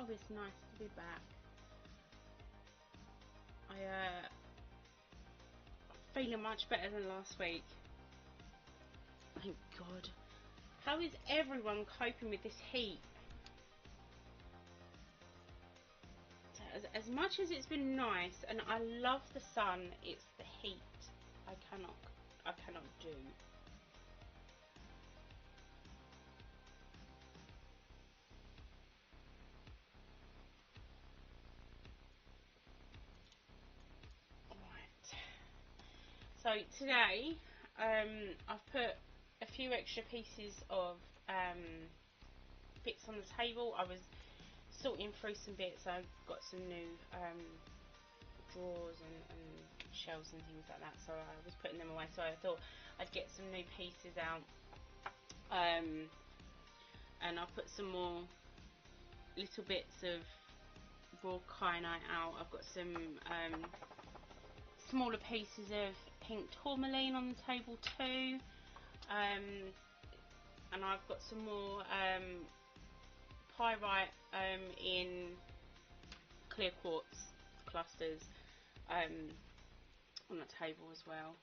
Oh, it's nice to be back. I'm feeling much better than last week. Thank God. How is everyone coping with this heat? As much as it's been nice, and I love the sun, it's the heat I cannot do. So today, I've put a few extra pieces of bits on the table. I was sorting through some bits. I got some new drawers and shelves and things like that, so I was putting them away. So I thought I'd get some new pieces out, and I put some more little bits of raw kyanite out. I've got some smaller pieces of pink tourmaline on the table too, and I've got some more pyrite in clear quartz clusters on the table as well,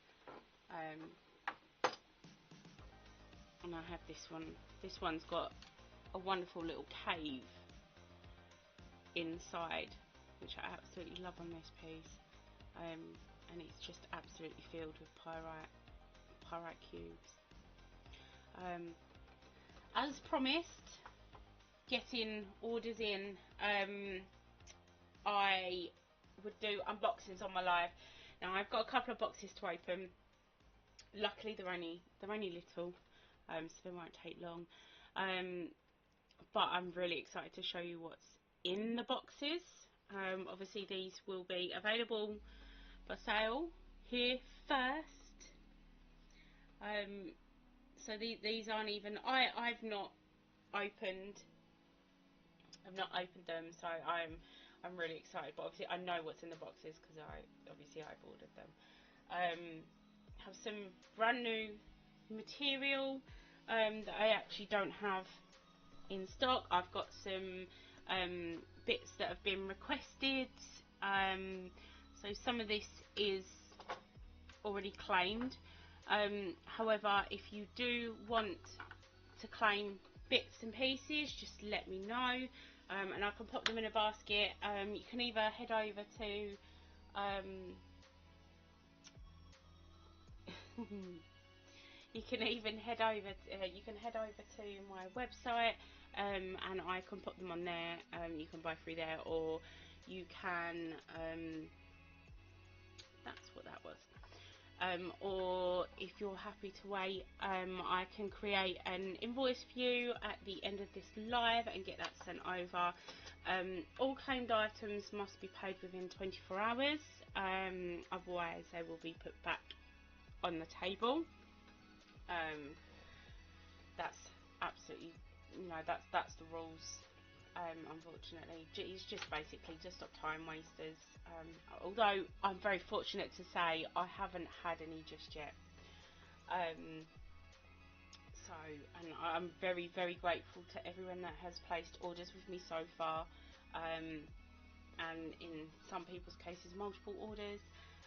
and I have this one. This one's got a wonderful little cave inside, which I absolutely love on this piece. And it's just absolutely filled with pyrite cubes. As promised, getting orders in, I would do unboxings on my live. Now I've got a couple of boxes to open. Luckily they're only little, so they won't take long. But I'm really excited to show you what's in the boxes. Obviously these will be available for sale here first. So these aren't even, I've not opened them, so I'm really excited. But obviously I know what's in the boxes because I've ordered them. Have some brand new material that I actually don't have in stock. I've got some bits that have been requested. So some of this is already claimed. However, if you do want to claim bits and pieces, just let me know, and I can pop them in a basket. You can either head over to you can head over to my website, and I can put them on there. You can buy through there, or you can that's what that was. Or if you're happy to wait, I can create an invoice for you at the end of this live and get that sent over. All claimed items must be paid within 24 hours, otherwise they will be put back on the table. That's absolutely, that's the rules. Unfortunately, it's just basically to stop time wasters. Although I'm very fortunate to say I haven't had any just yet. So, and I'm very, very grateful to everyone that has placed orders with me so far. And in some people's cases, multiple orders.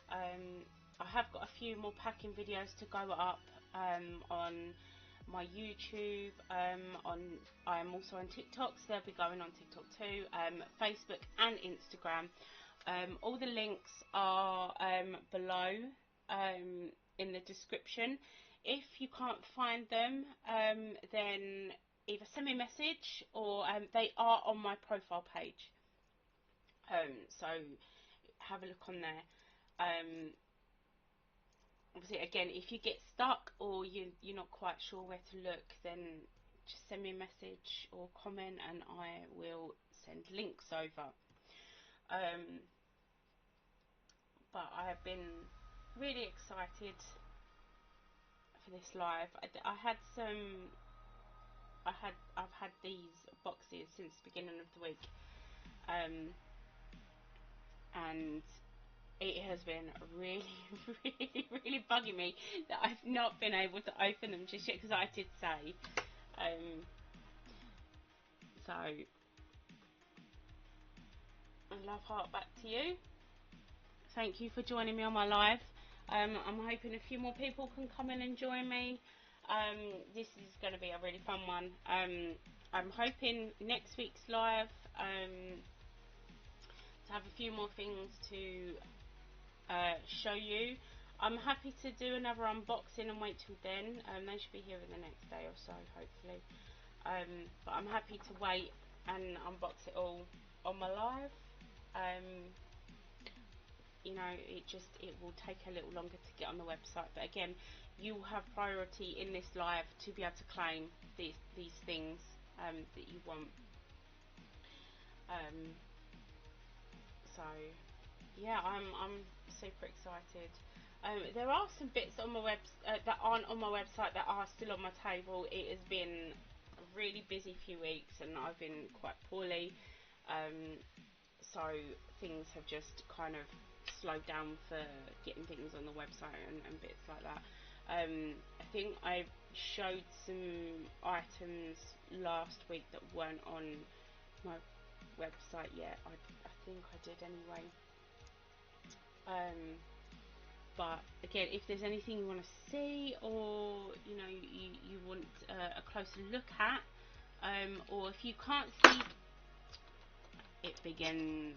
I have got a few more packing videos to go up on my YouTube. I am also on TikTok, so they'll be going on TikTok too, Facebook and Instagram. All the links are below in the description. If you can't find them, then either send me a message, or they are on my profile page. So have a look on there. Obviously, again, if you get stuck or you're not quite sure where to look, then just send me a message or comment and I will send links over. But I have been really excited for this live. I've had these boxes since the beginning of the week, and it has been really, really, really bugging me that I've not been able to open them just yet, because I did say. So And love heart back to you. Thank you for joining me on my live. I'm hoping a few more people can come in and join me. This is going to be a really fun one. I'm hoping next week's live to have a few more things to show you. I'm happy to do another unboxing and wait till then. They should be here in the next day or so, hopefully. But I'm happy to wait and unbox it all on my live. You know, it will take a little longer to get on the website, but again, you have priority in this live to be able to claim these things that you want. So yeah, I'm super excited. There are some bits on my that aren't on my website that are still on my table. It has been a really busy few weeks, and I've been quite poorly. So things have just kind of slowed down for getting things on the website and bits like that. I think I showed some items last week that weren't on my website yet. I think I did anyway. But again, if there's anything you want to see, or you know you want a closer look at, or if you can't see, it begins.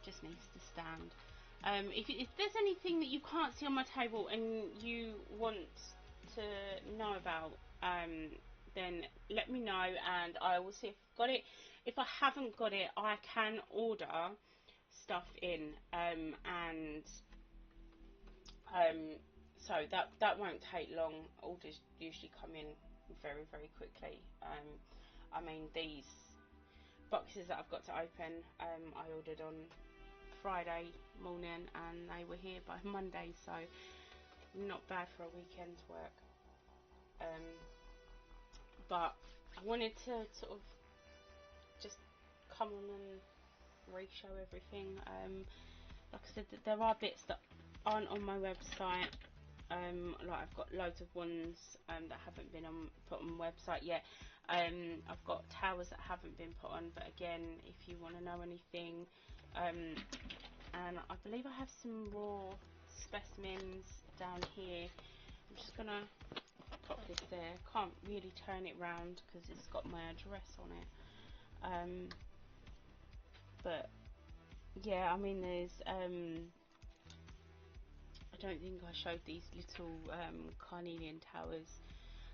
Just needs to stand. If there's anything that you can't see on my table and you want to know about, then let me know and I will see if I've got it. If I haven't got it, I can order stuff in, and so that won't take long. Orders usually come in very, very quickly. I mean, these boxes that I've got to open, I ordered on Friday morning and they were here by Monday, so not bad for a weekend's work. But I wanted to sort of just come on and re-show everything. Like I said, there are bits that aren't on my website. Like I've got loads of ones that haven't been put on my website yet. I've got towers that haven't been put on, but again, if you want to know anything, and I believe I have some raw specimens down here. I'm just gonna pop this there. Can't really turn it round because it's got my address on it. But yeah, I mean, there's I don't think I showed these little carnelian towers.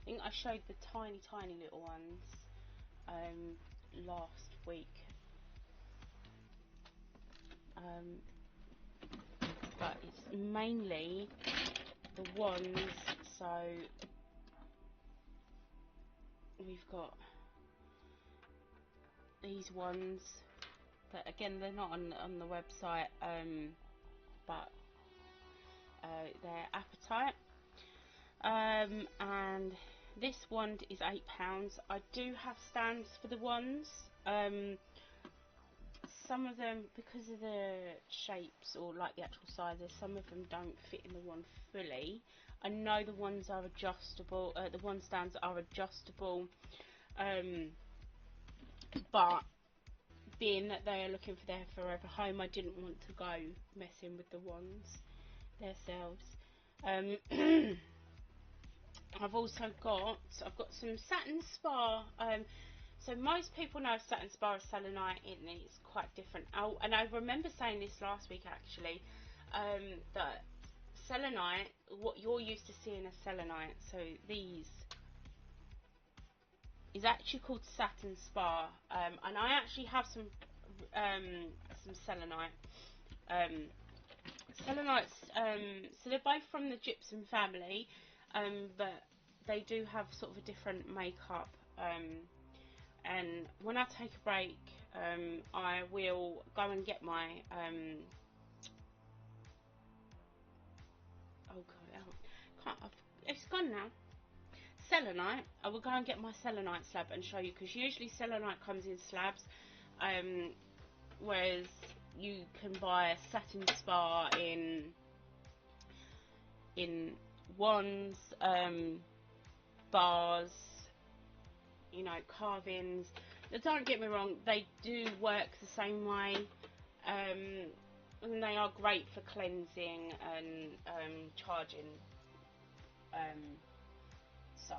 I think I showed the tiny little ones last week. But it's mainly the ones, so we've got these ones that again they're not on the website, but they're Apatite, and this wand is £8. I do have stands for the wands. Some of them, because of the shapes or like the actual sizes, some of them don't fit in the wand fully. I know the ones are adjustable, the wand stands are adjustable, but being that they are looking for their forever home, I didn't want to go messing with the wands themselves. I've got some satin spar. So most people know satin spar as selenite, and it's quite different. And I remember saying this last week actually, that selenite, what you're used to seeing as selenite, so these is actually called satin spar, and I actually have some selenite. Selenites, so they're both from the gypsum family, but they do have sort of a different makeup. And when I take a break, I will go and get my oh god, it's gone now. Selenite. I will go and get my selenite slab and show you, because usually selenite comes in slabs, whereas you can buy a satin spar in wands, bars, you know, carvings. Don't get me wrong, they do work the same way, and they are great for cleansing and charging. So,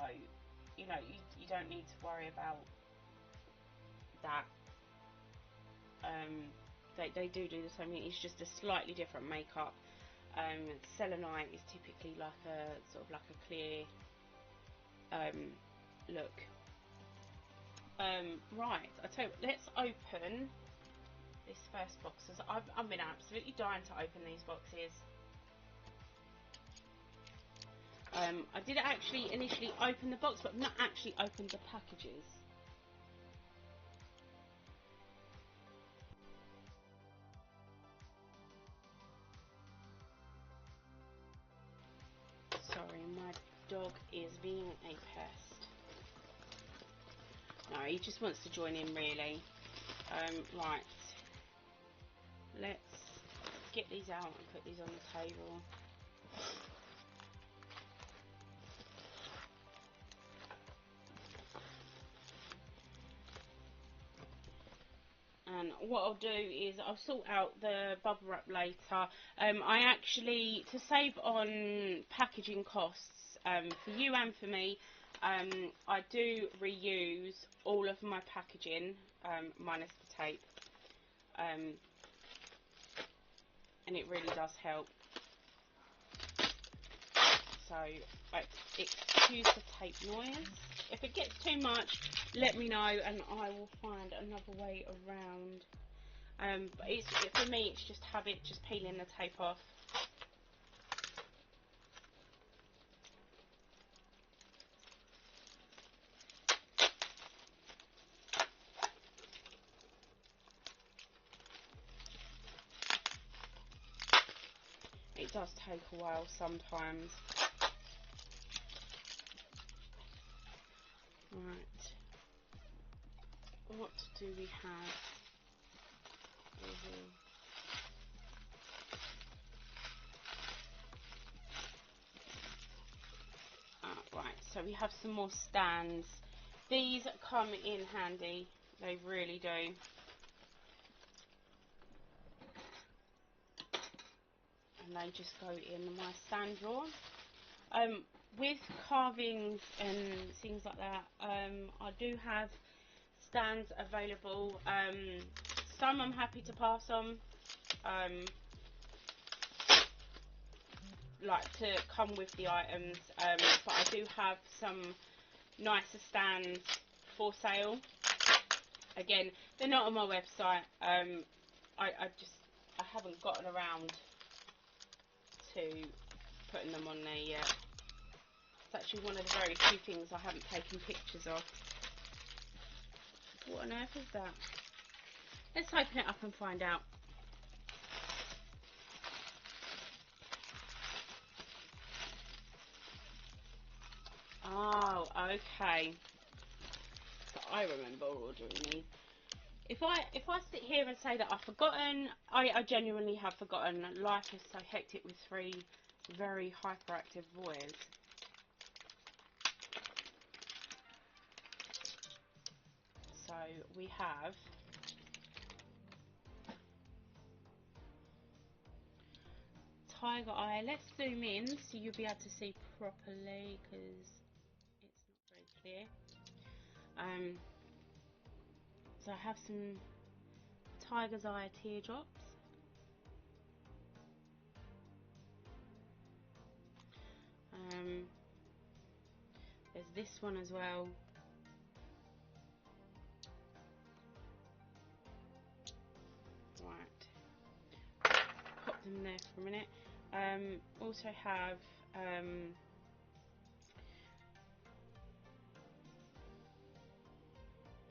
you know, you don't need to worry about that. They do the same thing. It's just a slightly different makeup. Selenite is typically like a sort of like a clear look. Right, I tell you what, let's open this first box. I've been absolutely dying to open these boxes. I did actually initially open the box, but I've not actually opened the packages. Sorry, my dog is being a pest. No, he just wants to join in, really. Right. Let's get these out and put these on the table. And what I'll do is I'll sort out the bubble wrap later. I actually, to save on packaging costs for you and for me, I do reuse all of my packaging, minus the tape, and it really does help. So excuse the tape noise. If it gets too much, let me know and I will find another way around. But for me, it's just habit, just peeling the tape off. It does take a while sometimes. Right. What do we have here? Right, so we have some more stands. These come in handy, they really do. And they just go in my stand drawer. With carvings and things like that, I do have stands available. Some I'm happy to pass on, like to come with the items, but I do have some nicer stands for sale. Again, they're not on my website. I haven't gotten around to putting them on there yet. It's actually one of the very few things I haven't taken pictures of. What on earth is that? Let's open it up and find out. Oh, okay. So I remember ordering these. If I sit here and say that I've forgotten, I genuinely have forgotten. Life is so hectic with 3 very hyperactive boys. So we have Tiger Eye. Let's zoom in so you'll be able to see properly because it's not very clear. So I have some Tiger's Eye teardrops. There's this one as well. Right, pop them there for a minute. Also have a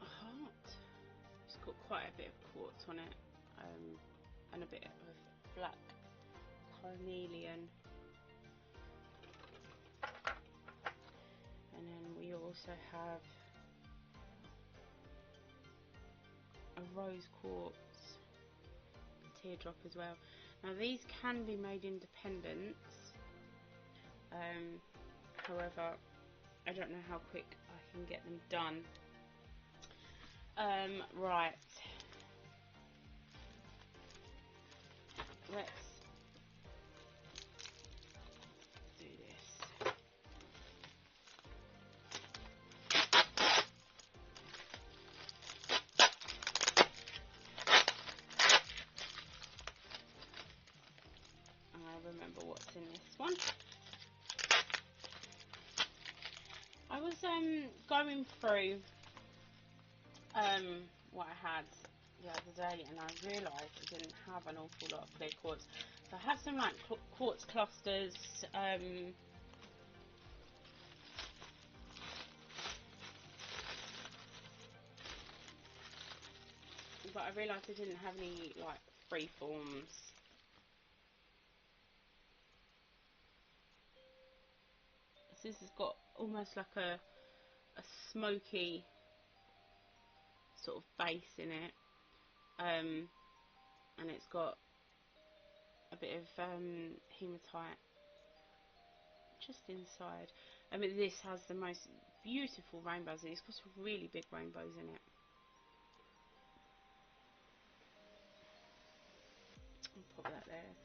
heart. It's got quite a bit of quartz on it, and a bit of black carnelian. And then we also have a rose quartz teardrop as well. Now these can be made independent, however I don't know how quick I can get them done. Right. Let's do this. I remember what's in this one. I was going through what I had the other day, and I realised I didn't have an awful lot of clear quartz. So I have some like quartz clusters. But I realised I didn't have any like free forms. So this has got almost like a smoky sort of base in it, and it's got a bit of hematite just inside. I mean, this has the most beautiful rainbows. It's got some really big rainbows in it. I'll pop that there.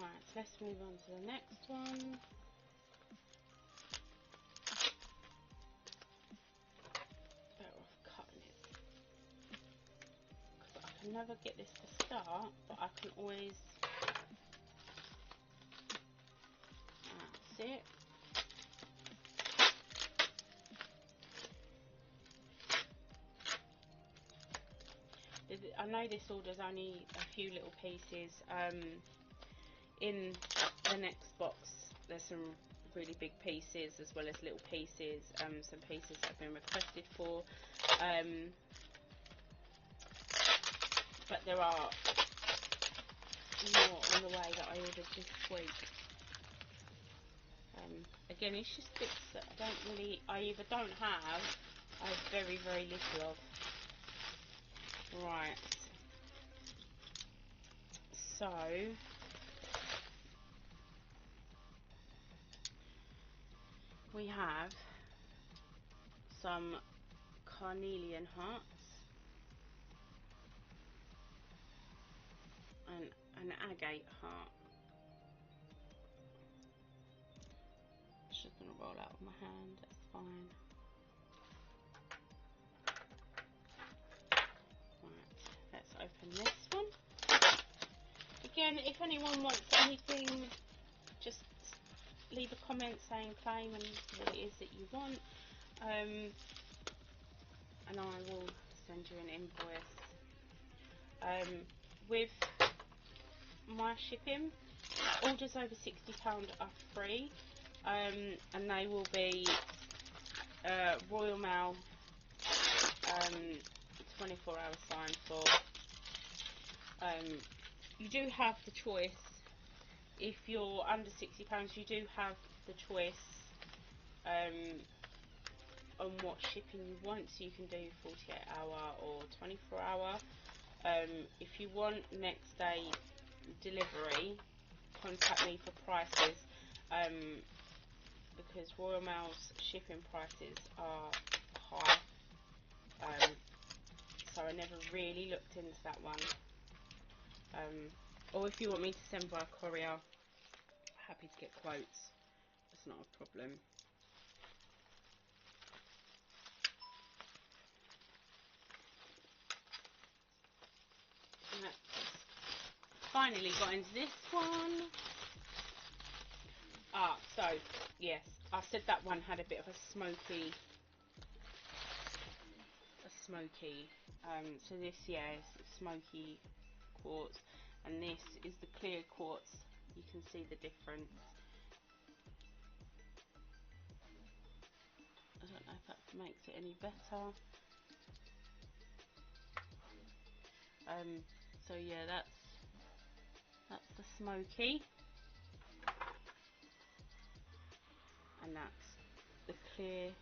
Right, so let's move on to the next one. Better off cutting it, because I can never get this to start, but I can always... That's it. I know this order's only a few little pieces. In the next box there's some really big pieces as well as little pieces, some pieces that have been requested for, but there are more on the way that I ordered this week. Again, it's just bits that I either don't have, I have very, very little of. Right, so we have some carnelian hearts and an agate heart. It's just going to roll out of my hand, that's fine. Right, let's open this one. Again, if anyone wants anything, just leave a comment saying claim and what it is that you want, and I will send you an invoice. With my shipping, orders over £60 are free, and they will be Royal Mail 24-hour sign for. You do have the choice. If you're under £60, you do have the choice on what shipping you want. So you can do 48-hour or 24-hour. If you want next day delivery, contact me for prices, because Royal Mail's shipping prices are high, so I never really looked into that one. Or if you want me to send by courier, happy to get quotes, it's not a problem. And finally got into this one. So yes, I said that one had a bit of a smoky, so this, yeah, is smoky quartz, and this is the clear quartz. You can see the difference. I don't know if that makes it any better. So yeah, that's the smoky, and that's the clear.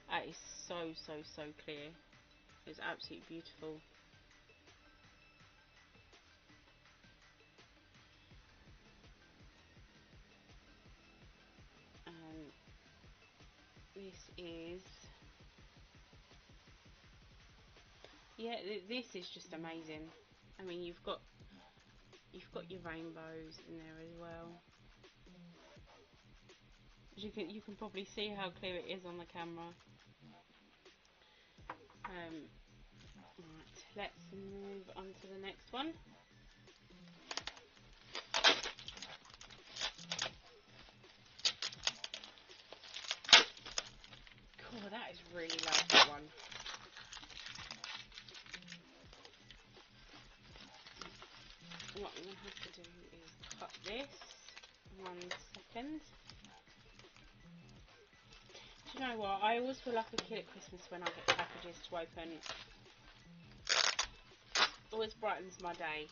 That is so clear. It's absolutely beautiful. This is yeah, this is just amazing. I mean, you've got your rainbows in there as well. As you can probably see how clear it is on the camera. Right, let's move on to the next one. Cool, that is really loud, that one. What I'm going to have to do is cut this. 1 second. Do you know what? I always feel like a kid at Christmas when I get packages to open. Always brightens my day.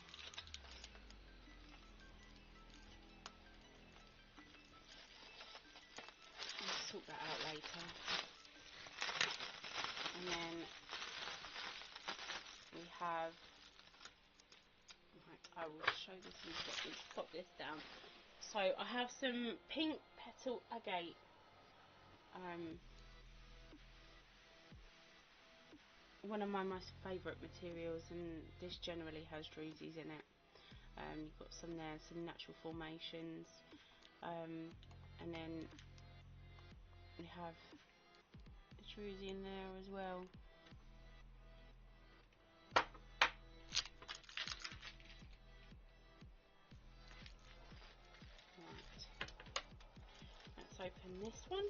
I'll sort that out later. And then we have. Right, I will show this and pop this down. So I have some pink petal agate. One of my most favourite materials, and this generally has drusies in it. You've got some there, some natural formations, and then we have a drusie in there as well. Right. Let's open this one.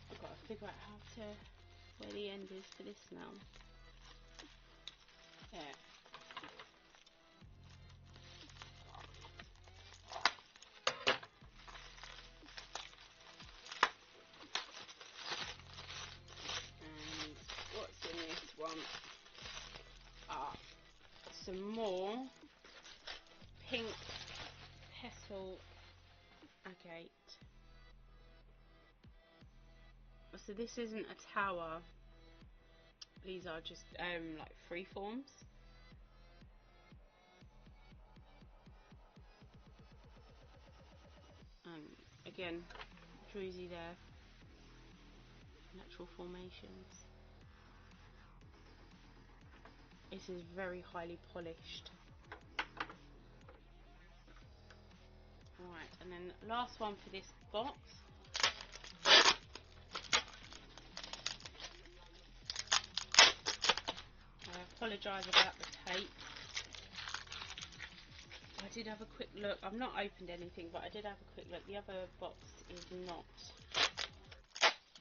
I've got to figure out where the end is for this now. There. And what's in this one? Some more pink petal agate. So this isn't a tower. These are just like free forms. Again, drusie there. Natural formations. This is very highly polished. Right, and then last one for this box. I apologise about the tape. I did have a quick look. I've not opened anything, but I did have a quick look. The other box is not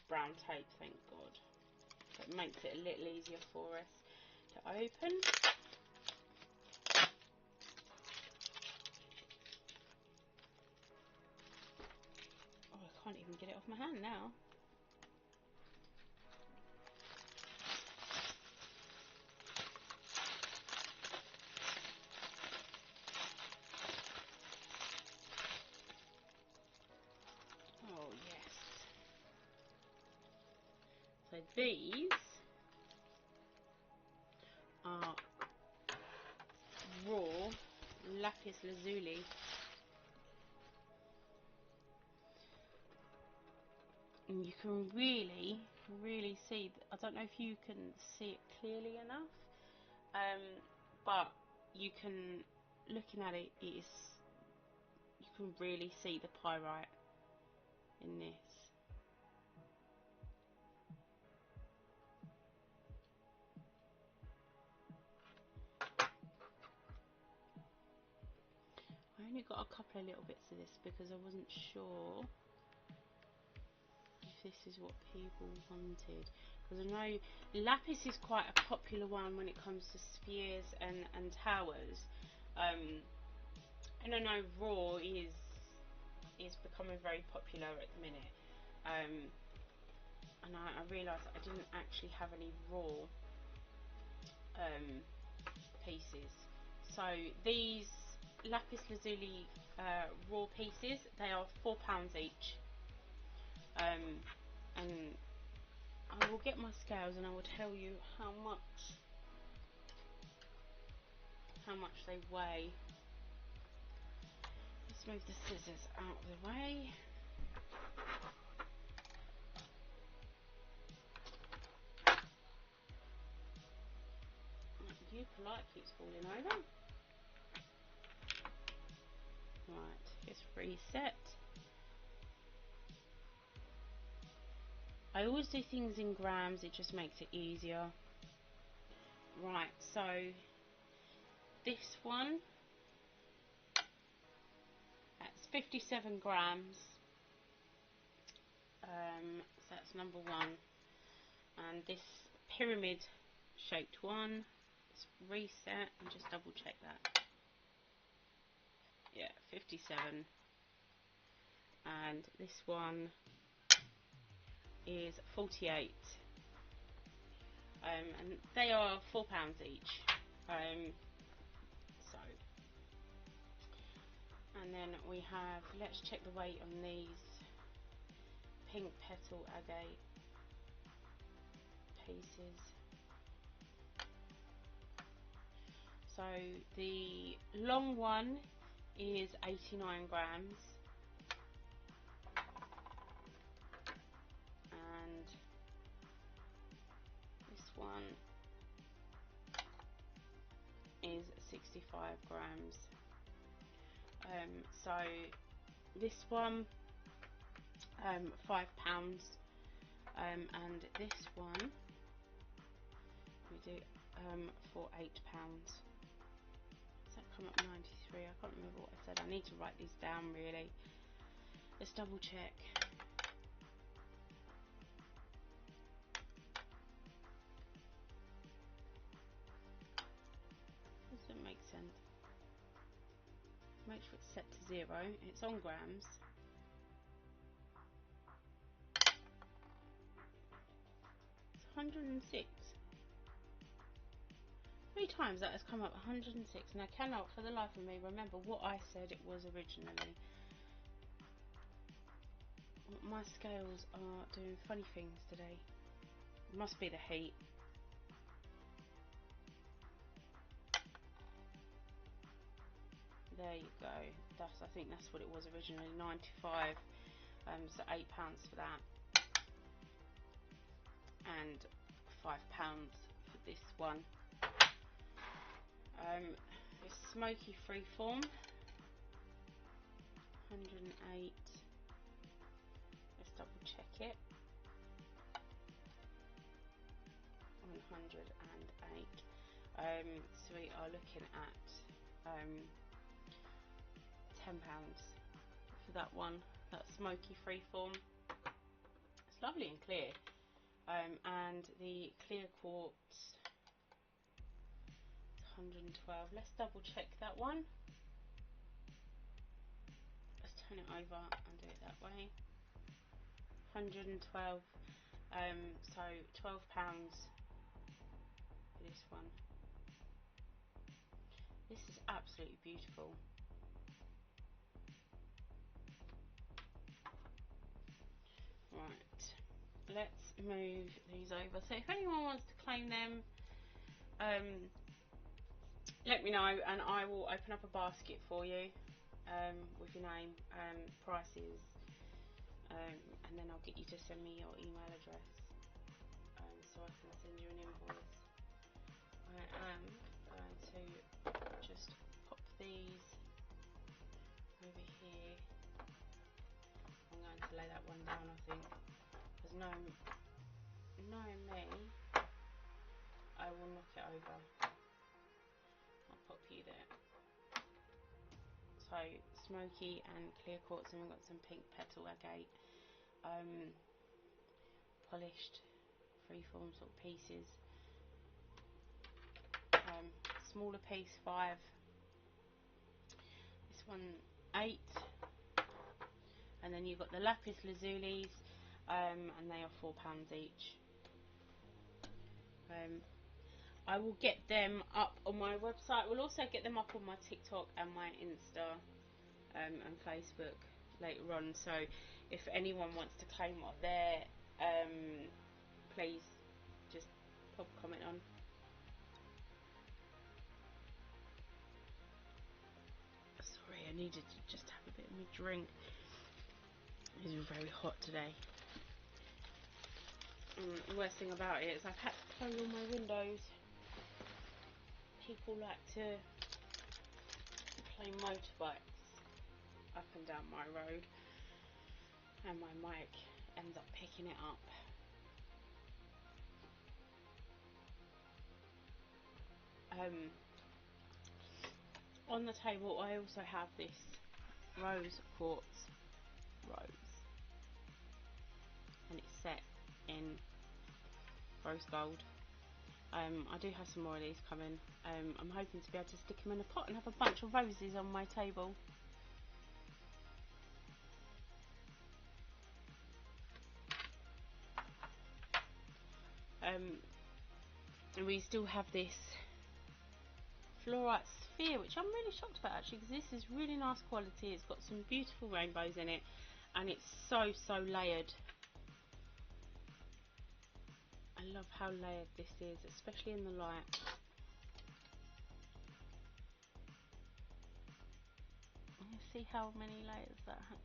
brown tape, thank God. So it makes it a little easier for us to open. Oh, I can't even get it off my hand now. Oh, yes. So these are raw lapis lazuli. And you can really see, I don't know if you can see it clearly enough, but you can, looking at it, you can really see the pyrite in this. I only got a couple of little bits of this because I wasn't sure if this is what people wanted. Because I know lapis is quite a popular one when it comes to spheres and towers. And I know raw is becoming very popular at the minute. And I realised that I didn't actually have any raw pieces. So these lapis lazuli raw pieces, they are £4 each. And I will get my scales and I will tell you how much they weigh. Let's move the scissors out of the way. You polite keeps falling over. Right, just reset. I always do things in grams, it just makes it easier. Right, so this one, that's 57 grams. So that's number one. And this pyramid shaped one, let's reset and just double check that. Yeah, 57. And this one is 48. And they are £4 each. So, and then we have, let's check the weight on these pink petal agate pieces. So the long one is 89 grams. And this one is 65 grams. So this one, £5, and this one we do for £8. Does that come up 93? I can't remember what I said. I need to write these down really. Let's double check. Doesn't make sense. Make sure it's set to 0. It's on grams. It's 106. 3 times that has come up 106, and I cannot for the life of me remember what I said it was originally. My scales are doing funny things today. It must be the heat. There you go. I think that's what it was originally, 95. So £8 for that, and £5 for this one. This smoky freeform, 108. Let's double check it. 108. So we are looking at £10 for that one. That smoky freeform. It's lovely and clear. And the clear quartz, 112. Let's double check that one. Let's turn it over and do it that way. 112. So £12 for this one. This is absolutely beautiful. Right, let's move these over. So if anyone wants to claim them, let me know and I will open up a basket for you with your name, prices, and then I'll get you to send me your email address so I can send you an invoice. I am going to just pop these over here. I'm going to lay that one down, I think, because knowing me, I will knock it over. I'll pop you there. So smoky and clear quartz, and we've got some pink petal agate, polished freeform sort of pieces. Smaller piece, 5. This one, 8. And then you've got the lapis lazulis, and they are £4 each. I will get them up on my website. We'll also get them up on my TikTok and my Insta and Facebook later on. So if anyone wants to claim what they're, please just pop a comment on. Sorry, I needed to just have a bit of my drink. It's very hot today. The worst thing about it is I've had to close all my windows. People like to play motorbikes up and down my road, and my mic ends up picking it up. On the table I also have this rose quartz rose, and it's set in rose gold. I do have some more of these coming. I'm hoping to be able to stick them in a pot and have a bunch of roses on my table. And we still have this fluorite sphere, which I'm really shocked about actually, because this is really nice quality. It's got some beautiful rainbows in it, and it's so layered. I love how layered this is, especially in the light. You see how many layers that has.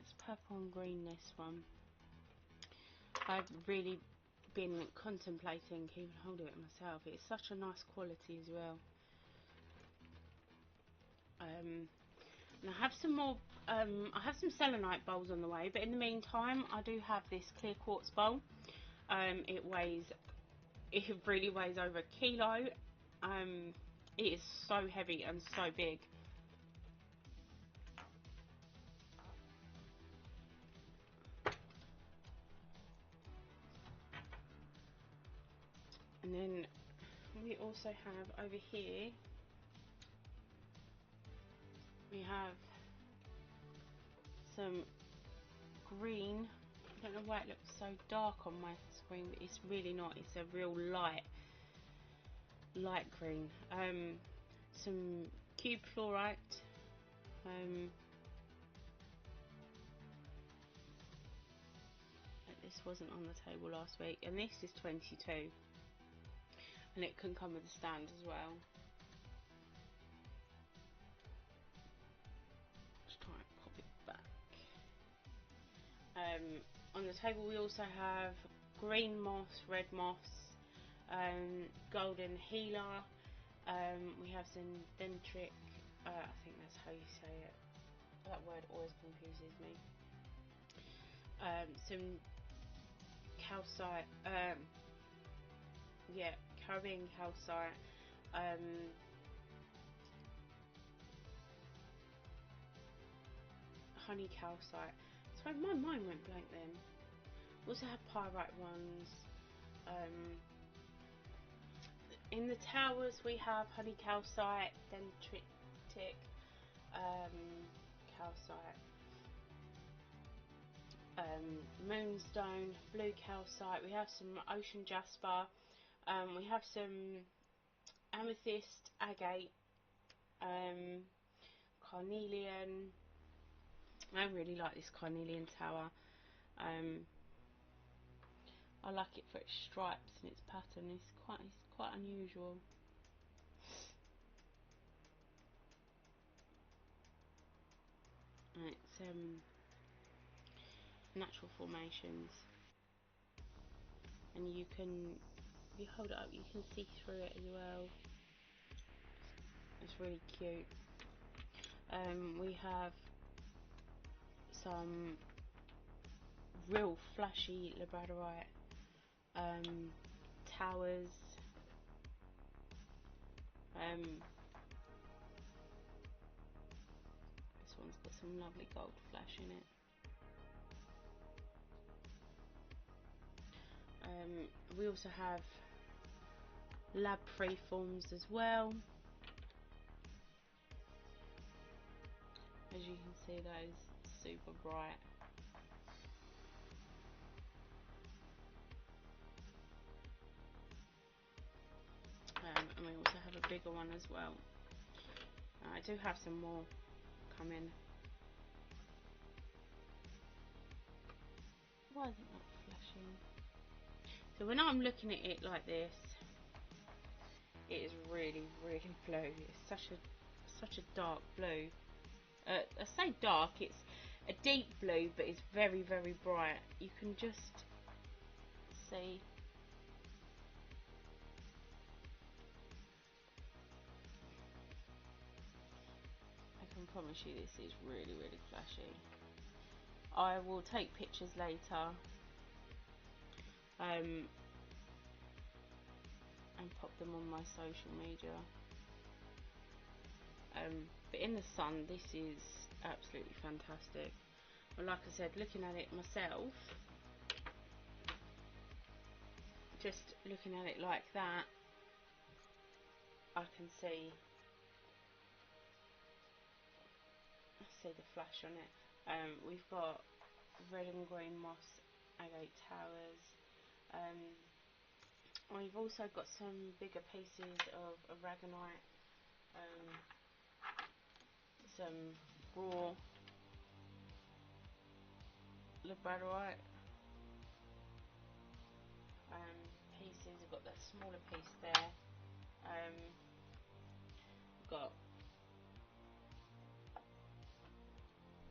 It's purple and green, this one. I've really been contemplating even holding it myself. It's such a nice quality as well. And I have some more, I have some selenite bowls on the way, but in the meantime I do have this clear quartz bowl. It really weighs over a kilo. It is so heavy and so big. And then we also have over here, we have some green. I don't know why it looks so dark on my screen, but it's really not. It's a real light green. Some cube fluorite. This wasn't on the table last week, and this is 22, and it can come with a stand as well. Let's try and pop it back. On the table we also have green moss, red moss, golden healer. We have some dendritic, I think that's how you say it. That word always confuses me. Some calcite, Caribbean calcite, honey calcite. Sorry, my mind went blank then. We also have pyrite ones. In the towers we have honey calcite, dendritic, calcite, moonstone, blue calcite. We have some ocean jasper. We have some amethyst, agate, carnelian. I really like this carnelian tower. I like it for its stripes and its pattern. It's quite unusual. And it's natural formations, and you can, if you hold it up, you can see through it as well. It's really cute. We have some real flashy labradorite towers. This one's got some lovely gold flash in it. We also have lab freeforms as well. As you can see, those super bright. and we also have a bigger one as well. I do have some more coming. Why is it not flashing? So when I'm looking at it like this, it is really, really blue. It's such a dark blue. I say dark, it's a deep blue, but it's very, very bright. You can just see. I can promise you this is really, really flashy. I will take pictures later and pop them on my social media. But in the sun, this is absolutely fantastic. Well, like I said, looking at it myself, just looking at it like that, I can see the flash on it. We've got red and green moss agate towers. We've also got some bigger pieces of aragonite, some raw labradorite pieces. We've got that smaller piece there. We've got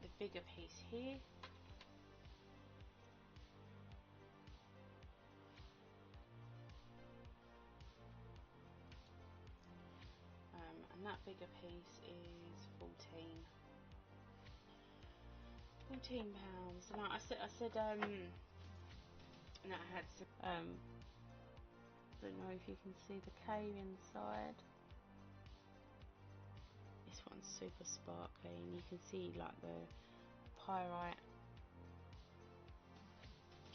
the bigger piece here. And that bigger piece is 14 pounds. And I said and I had some, don't know if you can see the cave inside. This one's super sparkly, and you can see like the pyrite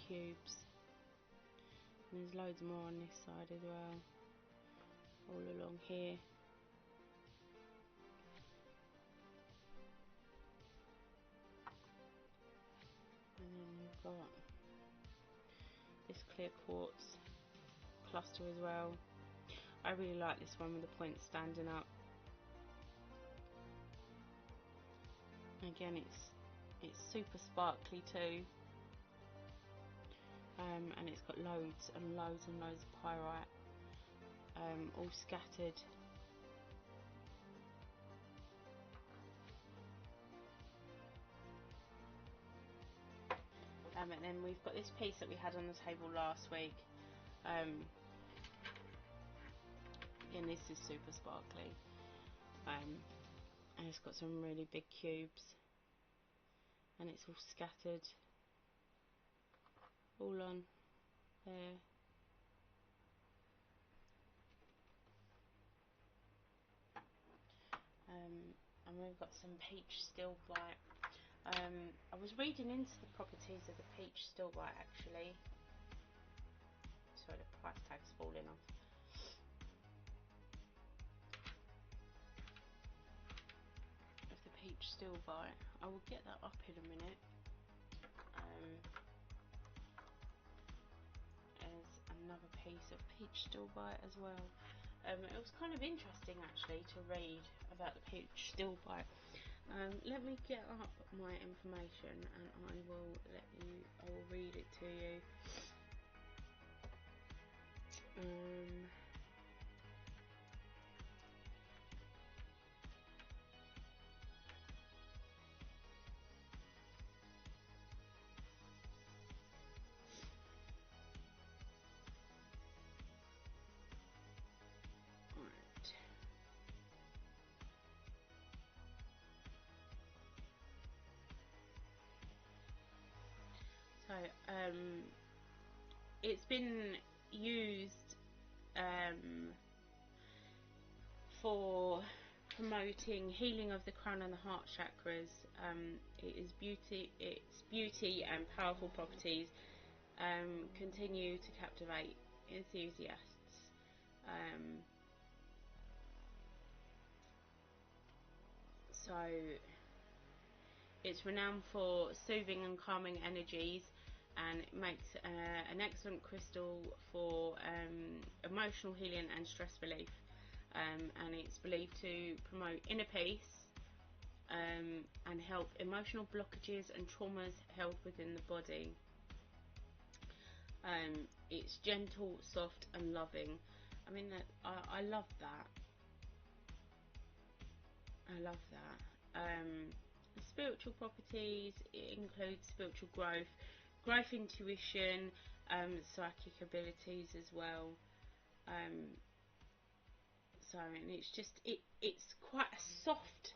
cubes. And there's loads more on this side as well, all along here. And then you've got this clear quartz cluster as well. I really like this one with the points standing up. Again, it's super sparkly too, and it's got loads and loads and loads of pyrite, all scattered. And then we've got this piece that we had on the table last week. Again, this is super sparkly, and it's got some really big cubes, and it's all scattered all on there. And we've got some peach stilbite. I was reading into the properties of the peach stilbite actually. Sorry, the price tag's falling off. Of the peach stilbite, I will get that up in a minute. There's another piece of peach stilbite as well. It was kind of interesting actually to read about the peach stilbite. Let me get up my information and I will read it to you. So it's been used for promoting healing of the crown and the heart chakras. Its beauty and powerful properties continue to captivate enthusiasts. So it's renowned for soothing and calming energies, and it makes an excellent crystal for emotional healing and stress relief. and it's believed to promote inner peace, and help emotional blockages and traumas held within the body. It's gentle, soft, and loving. I mean, that I love that. I love that. Spiritual properties, it includes spiritual growth, intuition, psychic abilities as well. So, and it's just it's quite a soft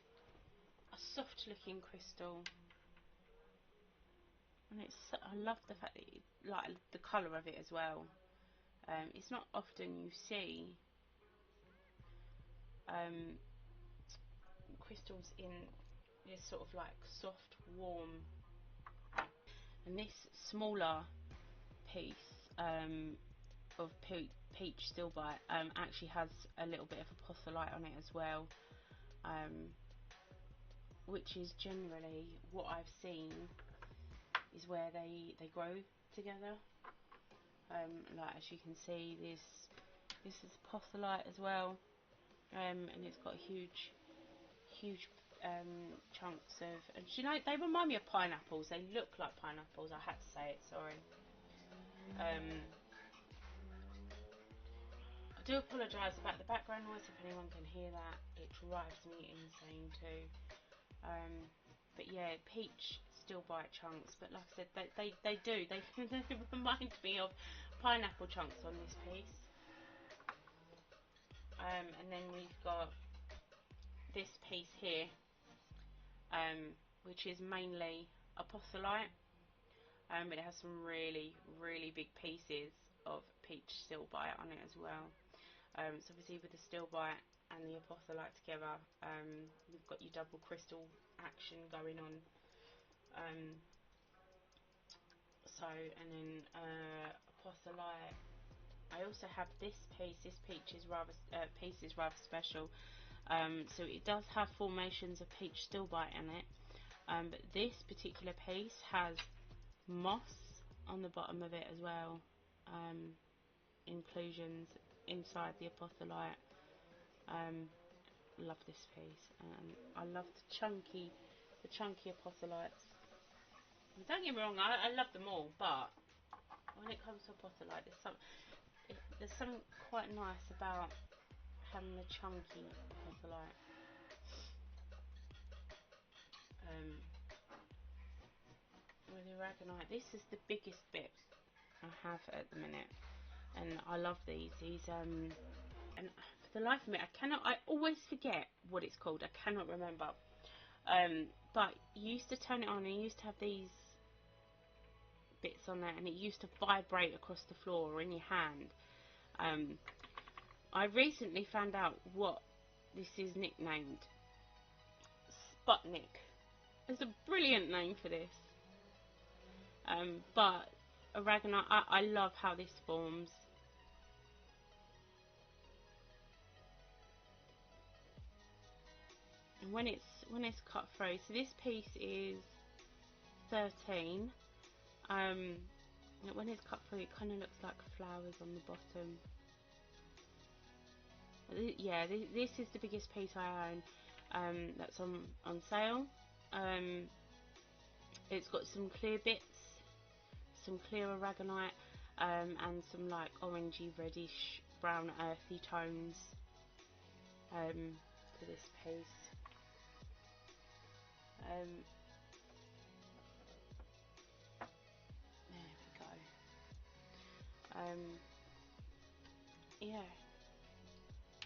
looking crystal, and I love the fact that like the colour of it as well. It's not often you see crystals in this sort of like soft, warm. And this smaller piece of peach stillbite actually has a little bit of apostolite on it as well, which is generally what I've seen is where they grow together. Like as you can see, this is apostolite as well, and it's got huge chunks of, and you know, they remind me of pineapples. They look like pineapples. I had to say it, sorry. I do apologise about the background noise if anyone can hear that. It drives me insane too. But yeah, peach stillbite chunks. But like I said, they do. They remind me of pineapple chunks on this piece. And then we've got this piece here, which is mainly apostolite. But it has some really big pieces of peach stillbite on it as well. So obviously with the stillbite and the apostolite together, you've got your double crystal action going on. So, and then apostolite. I also have this piece. This peach is rather special. So it does have formations of peach stillbite in it, but this particular piece has moss on the bottom of it as well. Inclusions inside the apostolite. Love this piece. I love the chunky apostolites. Don't get me wrong, I love them all, but when it comes to apostolite, there's something quite nice about having the chunky apostolite. With the aragonite, this is the biggest bit I have at the minute, and I love these. And for the life of me, I always forget what it's called. I cannot remember. But you used to turn it on, and you used to have these bits on there, and it used to vibrate across the floor or in your hand. I recently found out what this is nicknamed. Sputnik. It's a brilliant name for this. But aragonite, I love how this forms. And when it's cut through, so this piece is 13. When it's cut through, it kind of looks like flowers on the bottom. Yeah, this is the biggest piece I own. That's on sale. It's got some clear bits, some clear aragonite, and some like orangey, reddish, brown, earthy tones to this piece. There we go. Yeah,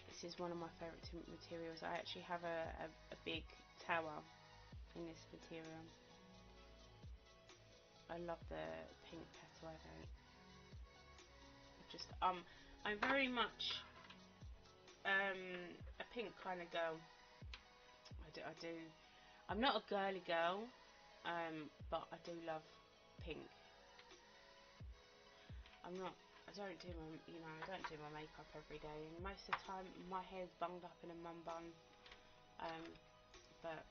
this is one of my favourite materials. I actually have a big tower in this material. I love the pink petalite. Just I'm very much a pink kind of girl. I do. I'm not a girly girl, but I do love pink. I don't do my makeup every day, and most of the time my hair's bunged up in a mum bun. But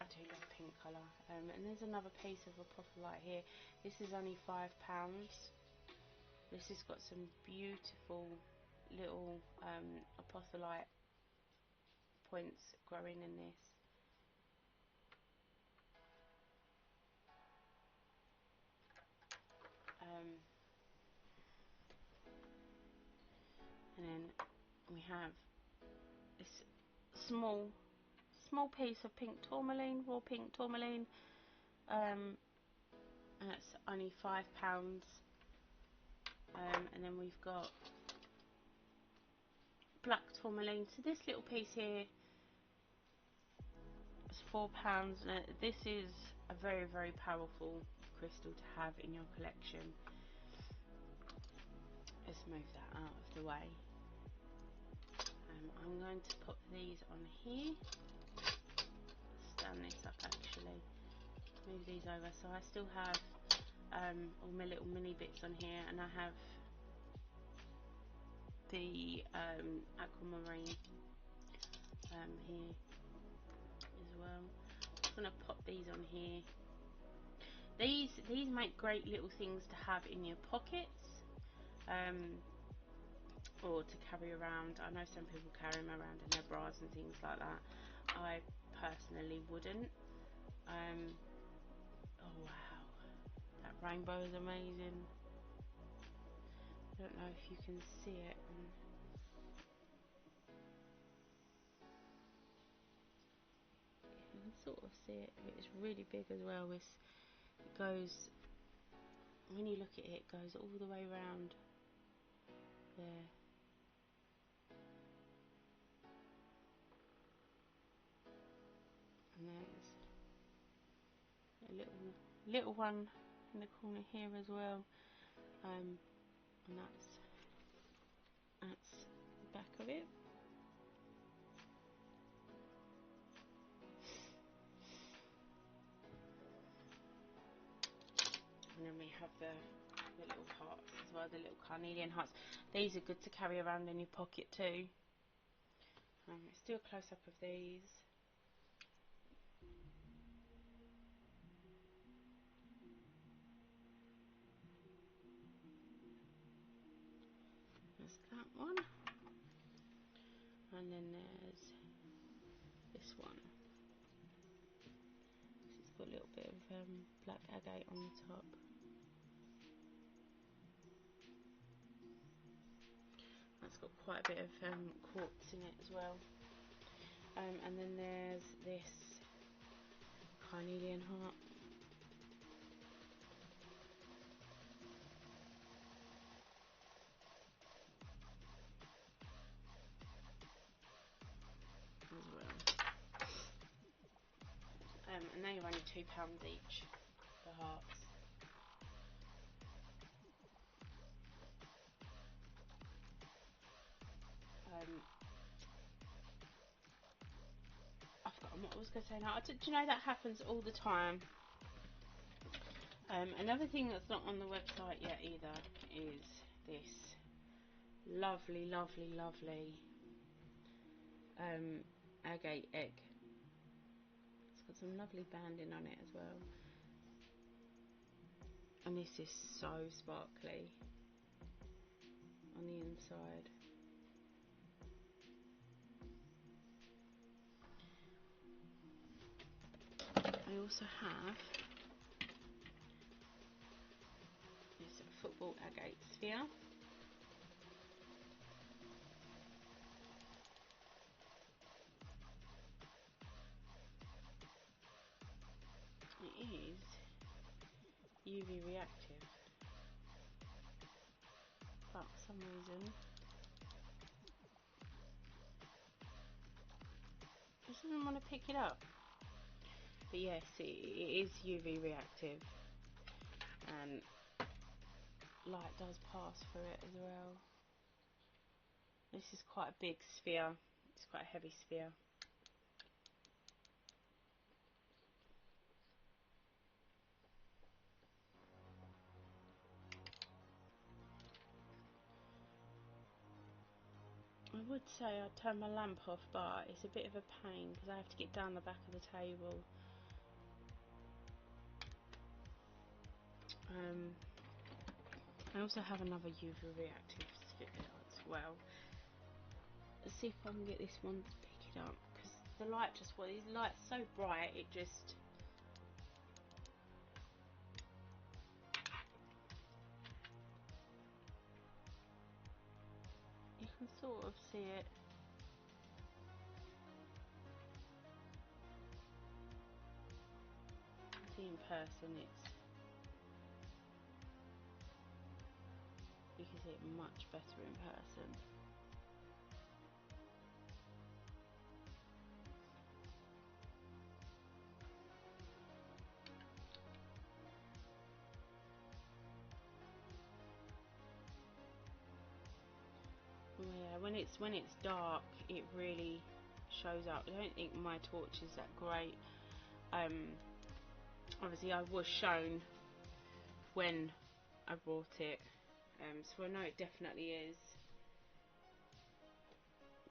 I do love pink colour. And there's another piece of apostolite here. This is only £5. This has got some beautiful little apostolite points growing in this. And then we have this small piece of pink tourmaline, raw pink tourmaline, and that's only £5. And then we've got black tourmaline. So this little piece here is £4. This is a very, very powerful crystal to have in your collection. Let's move that out of the way. I'm going to put these on here. Stand this up actually. Move these over. So I still have all my little mini bits on here, and I have the aquamarine here as well. I'm just going to pop these on here. These make great little things to have in your pockets, or to carry around. I know some people carry them around in their bras and things like that. I personally wouldn't. Oh wow, that rainbow is amazing. I don't know if you can see it. You can sort of see it. It's really big as well. It goes, when you look at it, it goes all the way around there. And there's a little one in the corner here as well, and that's the back of it. And then we have the little hearts as well, the little carnelian hearts. These are good to carry around in your pocket too. Let's do a close up of these. There's that one, and then there's this one. This has got a little bit of black agate on the top. That's got quite a bit of quartz in it as well. And then there's this carnelian heart. As well. And they are only £2 each, the hearts. I've forgotten what I was going to say now. Do you know that happens all the time? Another thing that's not on the website yet either is this lovely, lovely, lovely agate egg. It's got some lovely banding on it as well. And this is so sparkly on the inside. I also have this football agate sphere. It is UV reactive, but for some reason it doesn't want to pick it up. But yes, it is UV reactive, and light does pass through it as well. This is quite a big sphere. It's quite a heavy sphere. I would say I'd turn my lamp off, but it's a bit of a pain because I have to get down the back of the table. I also have another UV reactive sphere as well. Let's see if I can get this one to pick it up, because the light just, well, the light's so bright, it just, you can sort of see it. See in person, it's, you can see it much better in person. Yeah, when it's dark, it really shows up. I don't think my torch is that great. Obviously I was shown when I bought it, so I know it definitely is.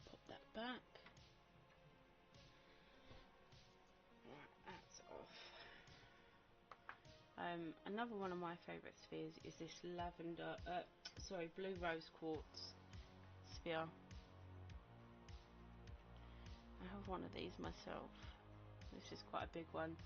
Pop that back. Right, that's off. Another one of my favourite spheres is this lavender, blue rose quartz sphere. I have one of these myself. This is quite a big one.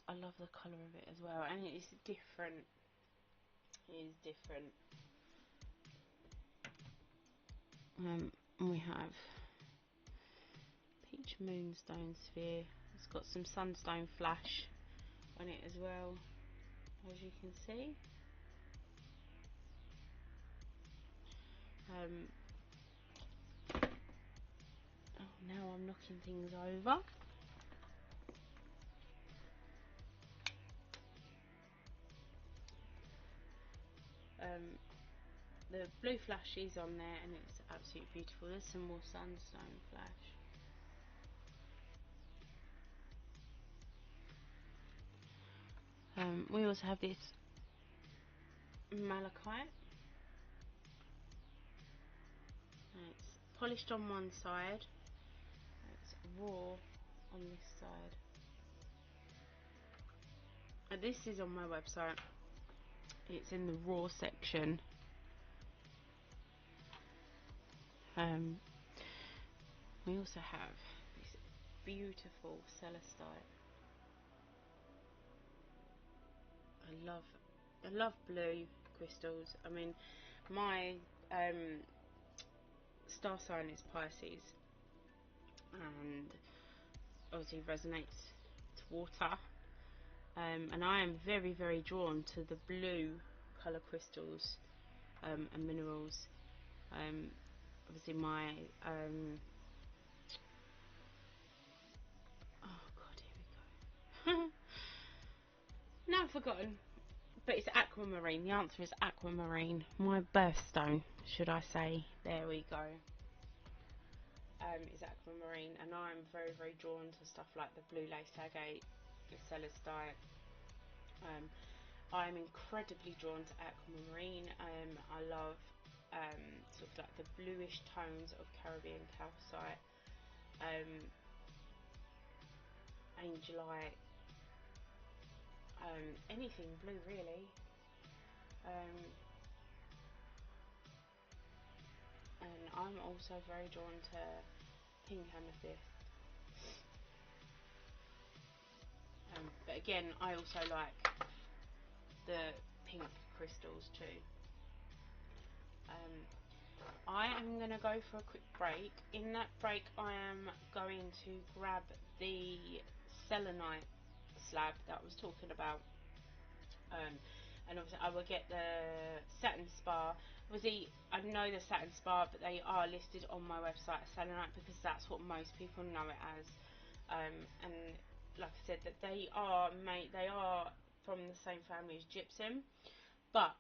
I love the colour of it as well, and it is different. It is different. And we have peach moonstone sphere. It's got some sunstone flash on it as well, as you can see. Oh, now I'm knocking things over. The blue flash is on there, and it's absolutely beautiful. There's some more sunstone flash. We also have this malachite. It's polished on one side, it's raw on this side. And this is on my website. It's in the raw section. We also have this beautiful celestite. I love blue crystals. I mean, my star sign is Pisces, and obviously resonates to water. And I am very, very drawn to the blue colour crystals and minerals. Obviously my oh god, here we go. Now I've forgotten, but it's aquamarine. The answer is aquamarine. My birthstone, should I say. There we go. Is aquamarine, and I'm very, very drawn to stuff like the blue lace agate, the celestite. I'm incredibly drawn to aquamarine. I love sort of like the bluish tones of Caribbean calcite, angelite, anything blue really. And I'm also very drawn to pink amethyst. But again, I also like the pink crystals too. I am going to go for a quick break. In that break, I am going to grab the selenite slab that I was talking about. And obviously I will get the satin spar. Obviously I know the satin spar, but they are listed on my website as selenite because that's what most people know it as. And like I said, that they are from the same family as gypsum, but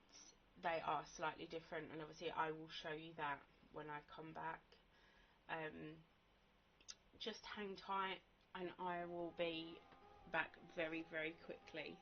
they are slightly different, and obviously I will show you that when I come back. Just hang tight and I will be back very, very quickly.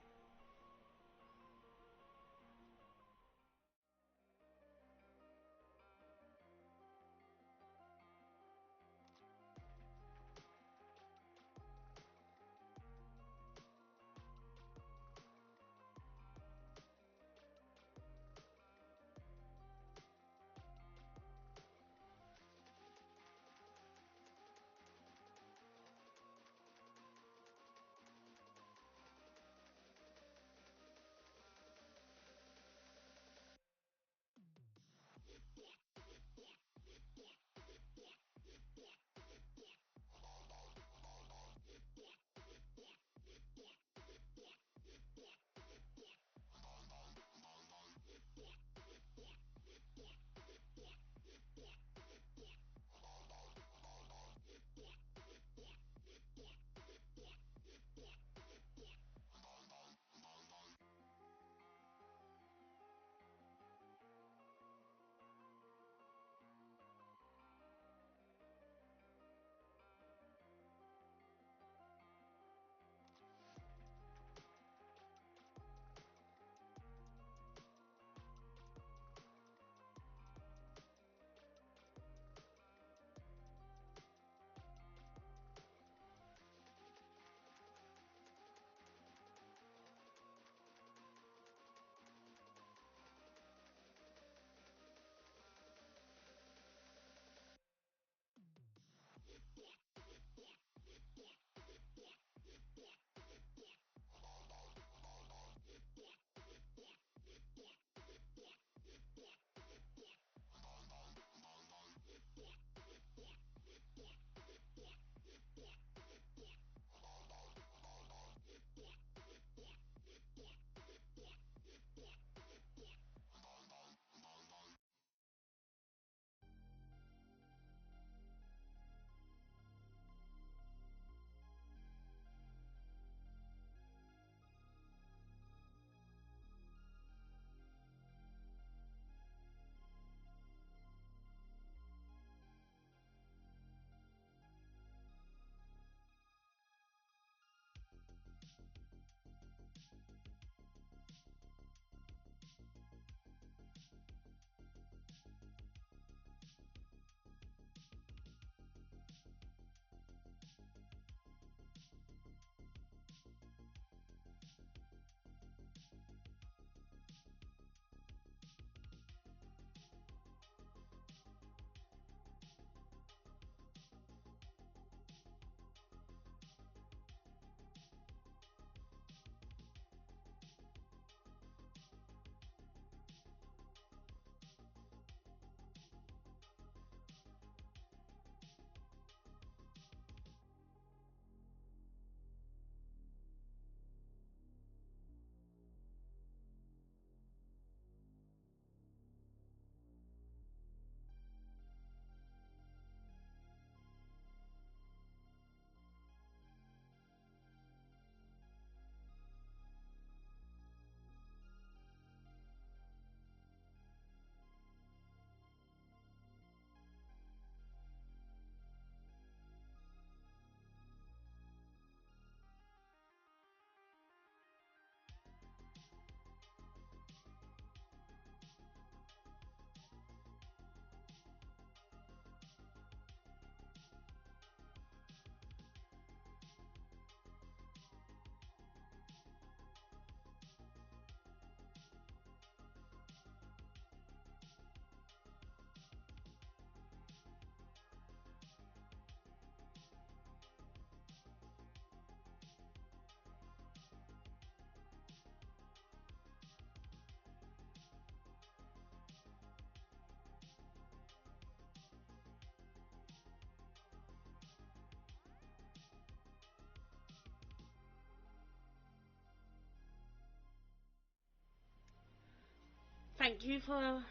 thank you for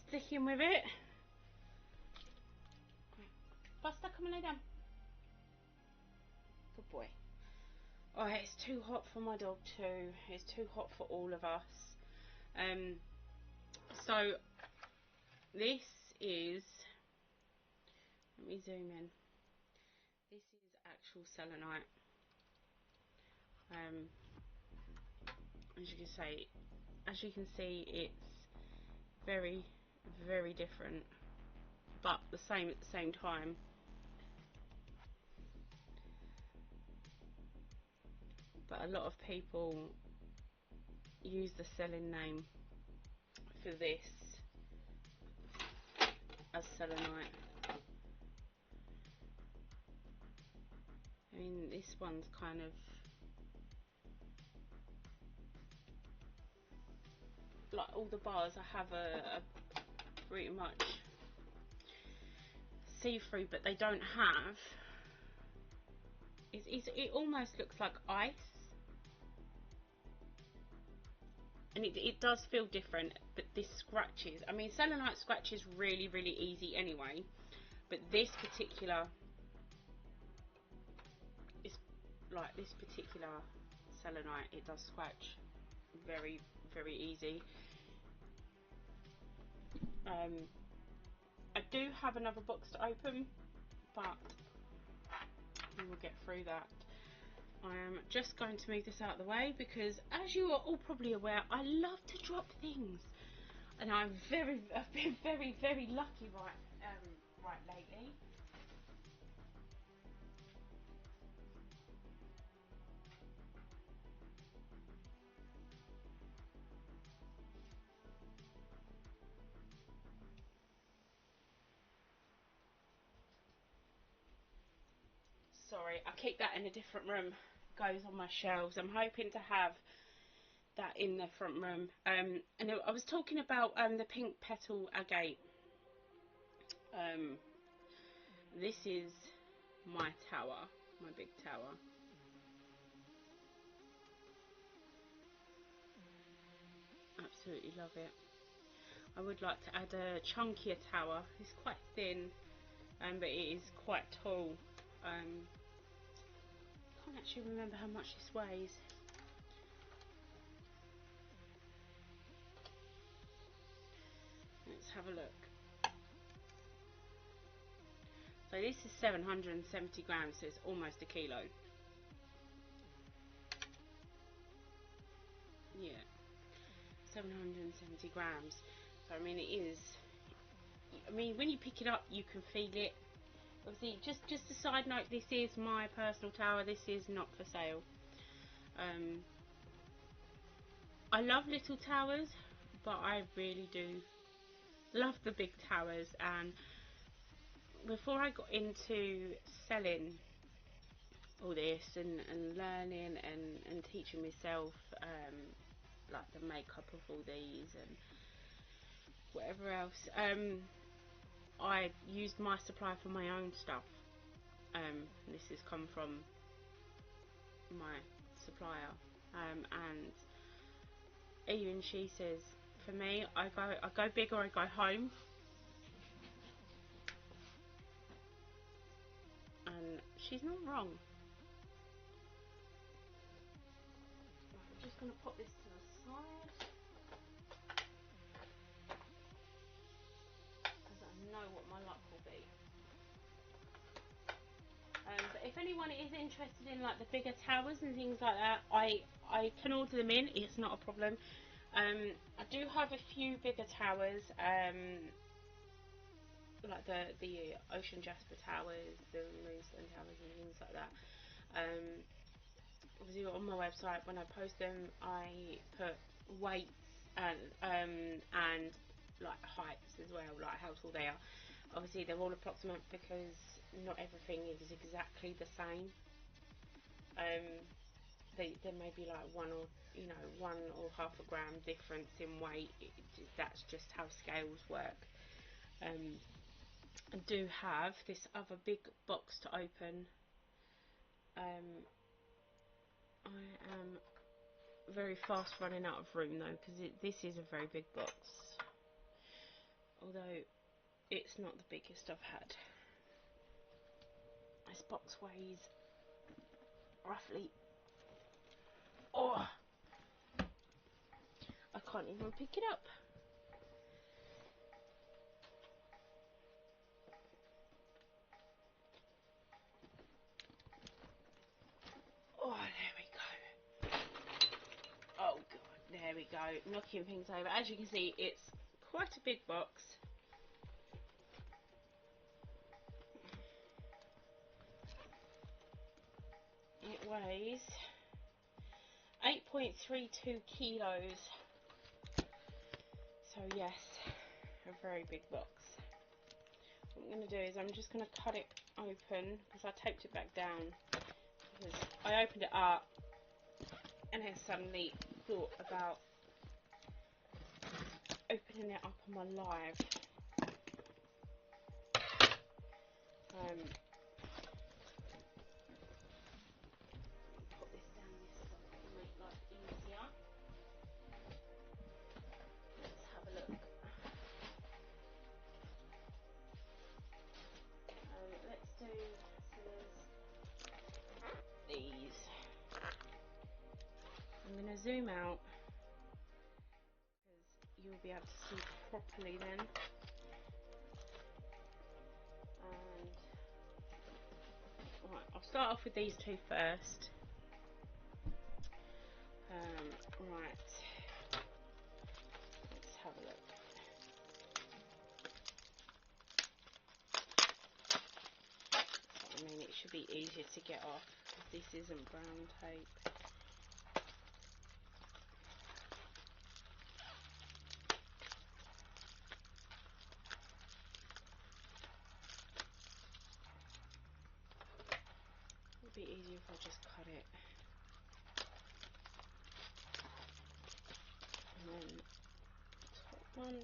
sticking with it. Buster, come and lay down. Good boy. Oh, it's too hot for my dog too. It's too hot for all of us. So this is, let me zoom in. This is actual selenite. As you can see, it's very, very different, but the same at the same time. But a lot of people use the selling name for this as selenite. I mean, this one's kind of like all the bars I have are pretty much see-through, but they don't have. It almost looks like ice, and it does feel different. But this scratches. I mean, selenite scratches really, really easy anyway. But this particular selenite, it does scratch very, very easy. I do have another box to open, but we will get through that. I am just going to move this out of the way because, as you are all probably aware, I love to drop things, and I've been very, very lucky right lately. Sorry, I keep that in a different room. Goes on my shelves. I'm hoping to have that in the front room. And I was talking about the pink petal agate. This is my tower, my big tower. Absolutely love it. I would like to add a chunkier tower. It's quite thin, but it is quite tall. I can't actually remember how much this weighs. Let's have a look. So this is 770 grams, so it's almost a kilo. Yeah, 770 grams. So I mean, it is. I mean, when you pick it up, you can feel it. Obviously, just a side note, this is my personal tower. This is not for sale. I love little towers, but I really do love the big towers. And before I got into selling all this and learning and teaching myself like the makeup of all these and whatever else, I used my supply for my own stuff. This has come from my supplier, and even she says, for me, I go big or I go home. And she's not wrong. I'm just going to pop this to the side, because I know what my luck will be. But if anyone is interested in like the bigger towers and things like that, I can order them in. It's not a problem. I do have a few bigger towers, like the Ocean Jasper towers, the Moonstone towers, and things like that. Obviously on my website, when I post them, I put weights and like heights as well, like how tall they are. Obviously they're all approximate because not everything is exactly the same. There may be like one or half a gram difference in weight. That's just how scales work. I do have this other big box to open. I am very fast running out of room though, because this is a very big box. although it's not the biggest I've had. This box weighs roughly, oh, I can't even pick it up. Oh, there we go. Oh god, there we go. Knocking things over. As you can see, it's quite a big box. It weighs 8.32 kilos. So yes, a very big box. What I'm going to do is I'm just going to cut it open, because I taped it back down, because I opened it up and then suddenly thought about opening it up on my live. Put this down this side to make life easier. Let's have a look. Let's do, so there's these. I'm going to zoom out because you'll be able to see properly then. And right, I'll start off with these two first. Right, let's have a look. I mean, it should be easier to get off because this isn't brown tape. It would be easier if I just cut it. And then top one.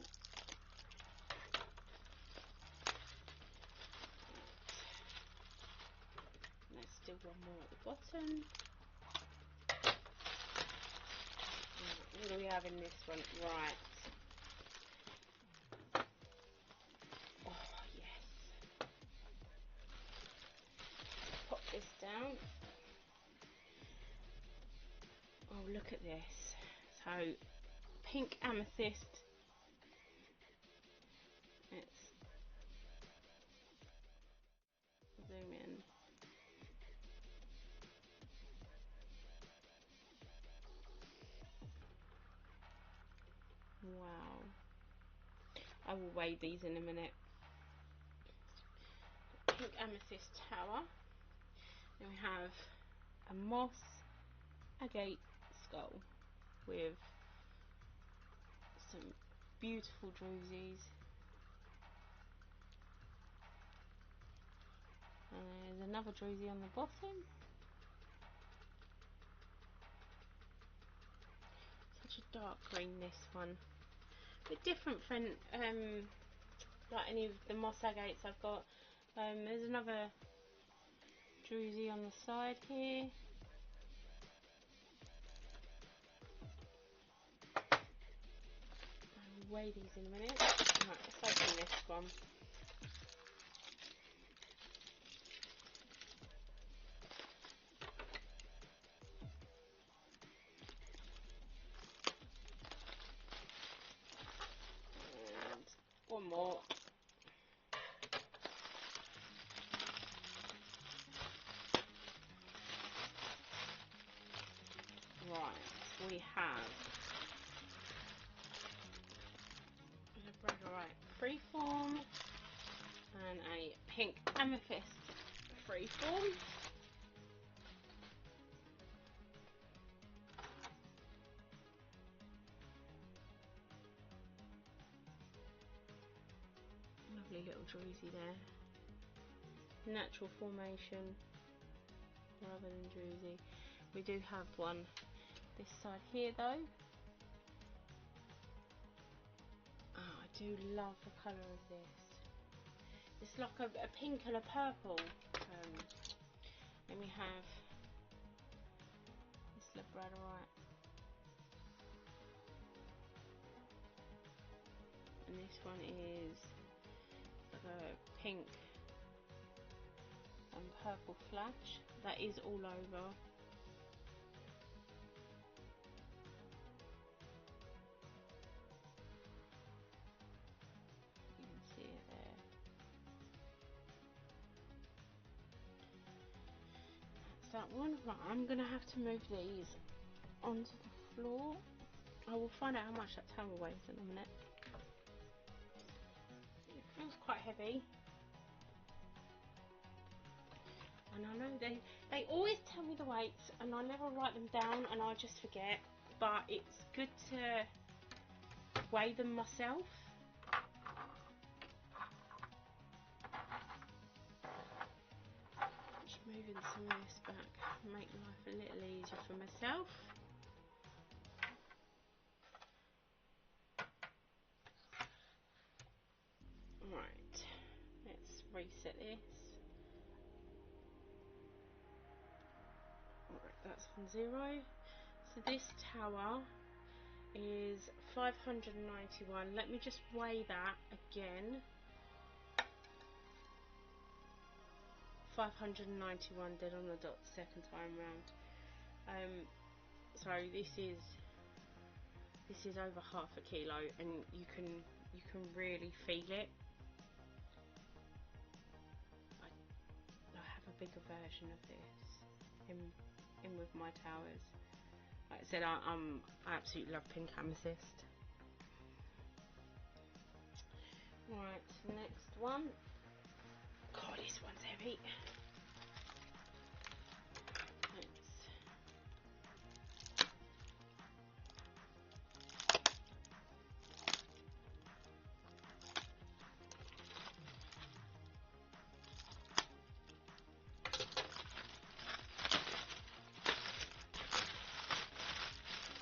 And there's still one more at the bottom. Right, what do we have in this one? Right. Oh, yes. Pop this down. Oh, look at this. So, pink amethyst. Let's zoom in. Wow. I will weigh these in a minute. Pink amethyst tower. Then we have a moss agate skull with some beautiful drusies. And there's another drusie on the bottom. Such a dark green, this one. A bit different from like any of the moss agates I've got. There's another drusie on the side here. I'll weigh these in a minute. Right, let's open this one. And one more. Right, we have a labradorite freeform and a pink amethyst freeform. Lovely little drusie there. Natural formation rather than drusie. We do have one this side here though. Oh, I do love the colour of this. It's like a pink and a purple. Then we have this labradorite. and this one is pink and purple flash. That is all over. You can see it there. That's that one. Right, I'm gonna have to move these onto the floor. I will find out how much that towel weighs in a minute. It feels quite heavy. And I know they always tell me the weights and I never write them down and I just forget. But it's good to weigh them myself. Just moving some of this back, make life a little easier for myself. Right, let's reset this. Right, that's on 0. So this tower is 591. Let me just weigh that again. 591 dead on the dot second time round. So this is over half a kilo, and you can really feel it. I have a bigger version of this in with my towers. Like I said, I absolutely love pink amethyst. Right, next one. God, this one's heavy.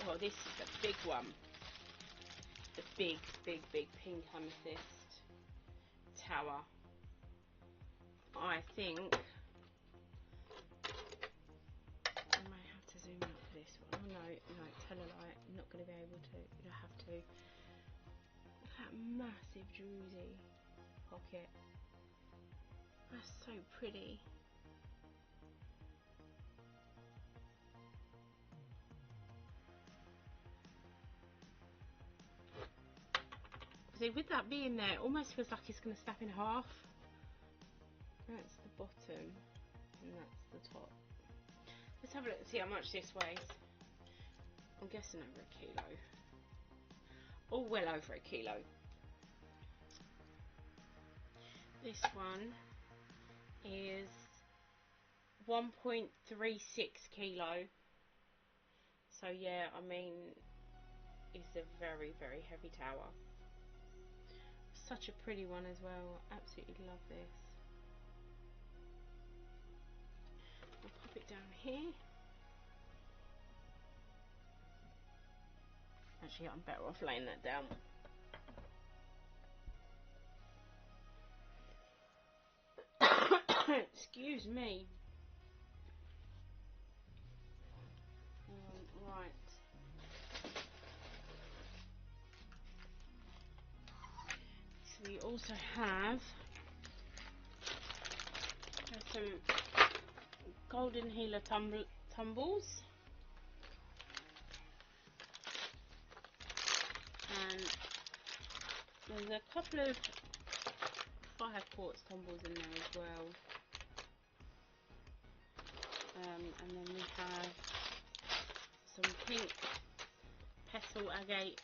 Oh, this is the big one. The big pink amethyst tower. I think I might have to zoom into this one. Oh no, tell a lie. I'm not going to be able to. You'll have to. Look at that massive druzy pocket. That's so pretty. See, with that being there, it almost feels like it's going to snap in half. That's the bottom, and that's the top. Let's have a look and see how much this weighs. I'm guessing over a kilo. Oh, well over a kilo. This one is 1.36 kilo. So yeah, I mean, it's a very heavy tower. Such a pretty one as well. Absolutely love this. I'll pop it down here. Actually, I'm better off laying that down. Excuse me. Right. So we also have some golden healer tumbles. And there's a couple of fire quartz tumbles in there as well. And then we have some pink petal agate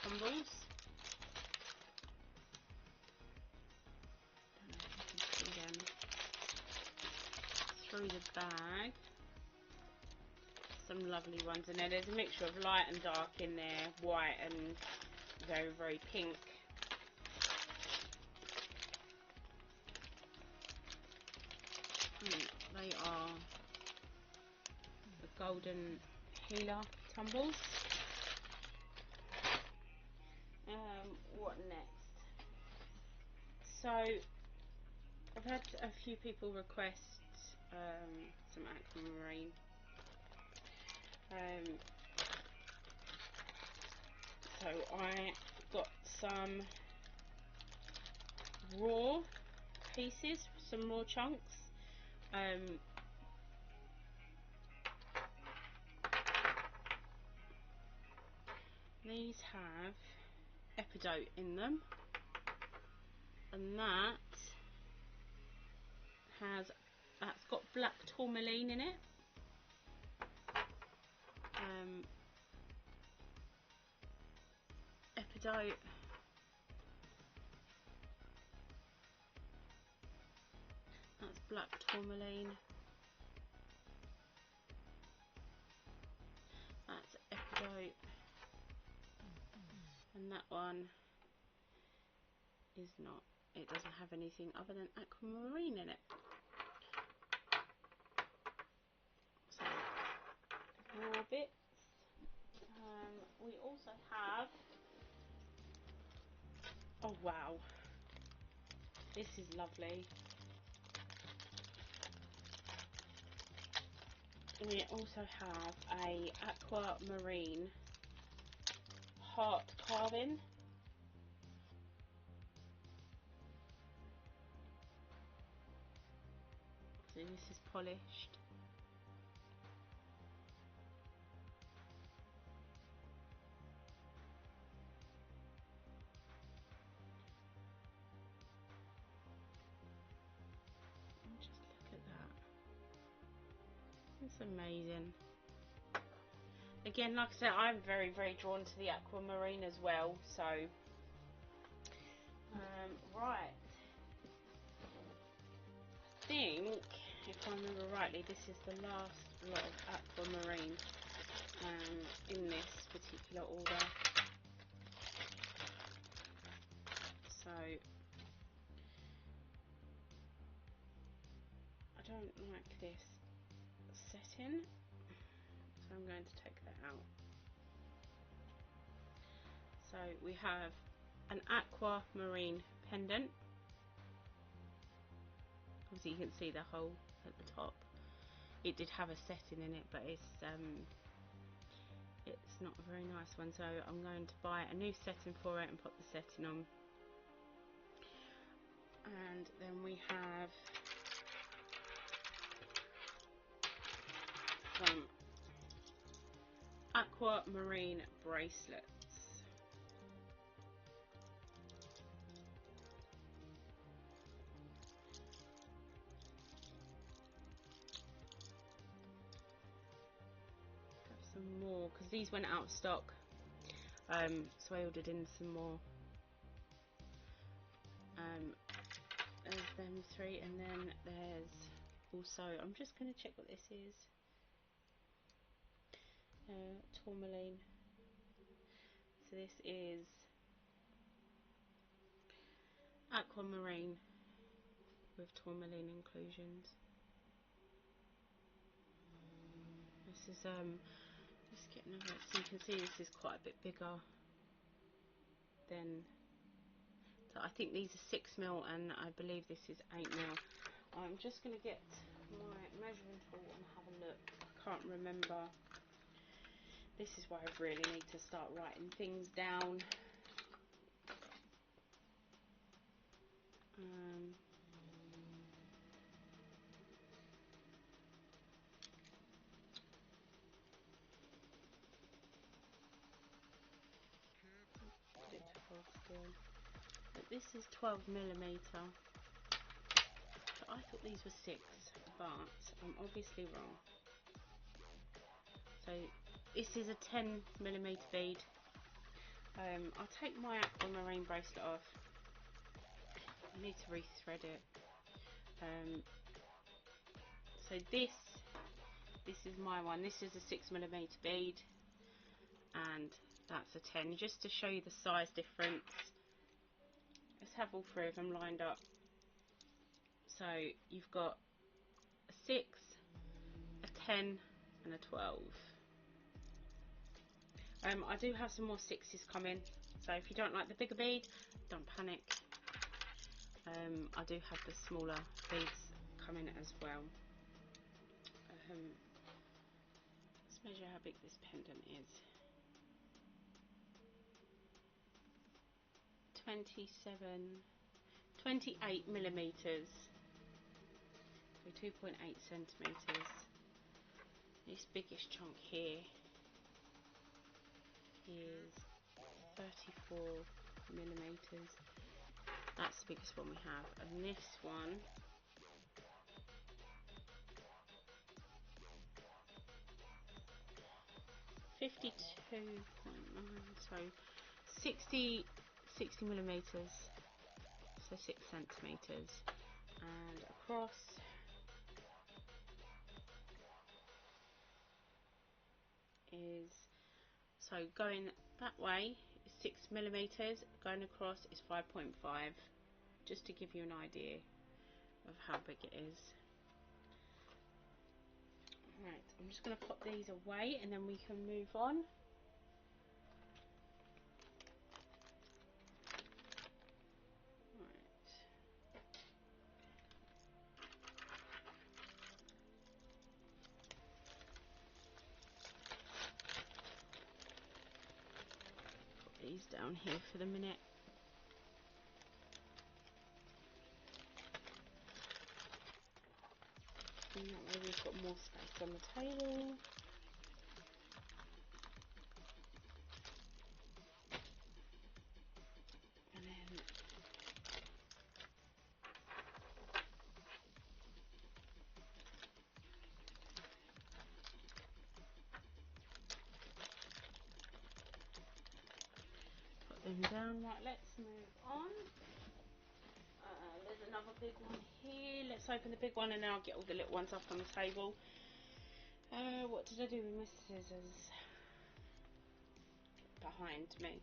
tumbles. Don't know if you can see them through the bag. Some lovely ones in there. There's a mixture of light and dark in there, white and very pink. They are the golden healer tumbles. What next? So I've had a few people request some aquamarine. So I got some raw pieces, some raw chunks. These have epidote in them, and that's got black tourmaline in it. Epidote, that's black tourmaline, that's epidote, and that one is not. It doesn't have anything other than aquamarine in it. So raw bits. We also have, oh wow, this is lovely. We also have a aquamarine heart carving. So this is polished. And just look at that. It's amazing. Again, like I said, I'm very, very drawn to the aquamarine as well. So, right. I think, if I remember rightly, this is the last lot of aquamarine in this particular order. So I don't like this setting, so I'm going to take that out. So we have an aquamarine pendant. Obviously you can see the hole at the top. It did have a setting in it, but it's not a very nice one, so I'm going to buy a new setting for it and put the setting on. And then we have some aquamarine bracelets. Some more because these went out of stock, so I ordered in some more. There's them three, and then there's also, I'm just going to check what this is. Tourmaline. So this is aquamarine with tourmaline inclusions. This is just getting over it, so you can see this is quite a bit bigger than. So I think these are 6mm and I believe this is 8mm. I'm just going to get my measuring tool and have a look. I can't remember. This is why I really need to start writing things down. Put it to hold still. But this is 12mm. So I thought these were 6, but I'm obviously wrong. So this is a 10mm bead. I'll take my aquamarine bracelet off. I need to rethread it. So this is my one. This is a 6mm bead, and that's a 10. Just to show you the size difference. Let's have all three of them lined up. So you've got a 6, a 10, and a 12. I do have some more 6s coming, so if you don't like the bigger bead, don't panic. I do have the smaller beads coming as well. Let's measure how big this pendant is. 27, 28 millimeters, so 2.8 centimeters. This biggest chunk here is 34 millimeters. That's the biggest one we have, and this one (52.9), so 60 millimeters, so 6 centimeters, and across is, so going that way is 6 millimeters, going across is 5.5, just to give you an idea of how big it is. Right, I'm just going to pop these away and then we can move on. These down here for the minute. And that way we've got more space on the table. And then put them down. Right, let's move on. There's another big one here. Let's open the big one and then I'll get all the little ones up on the table. What did I do with my scissors? Behind me.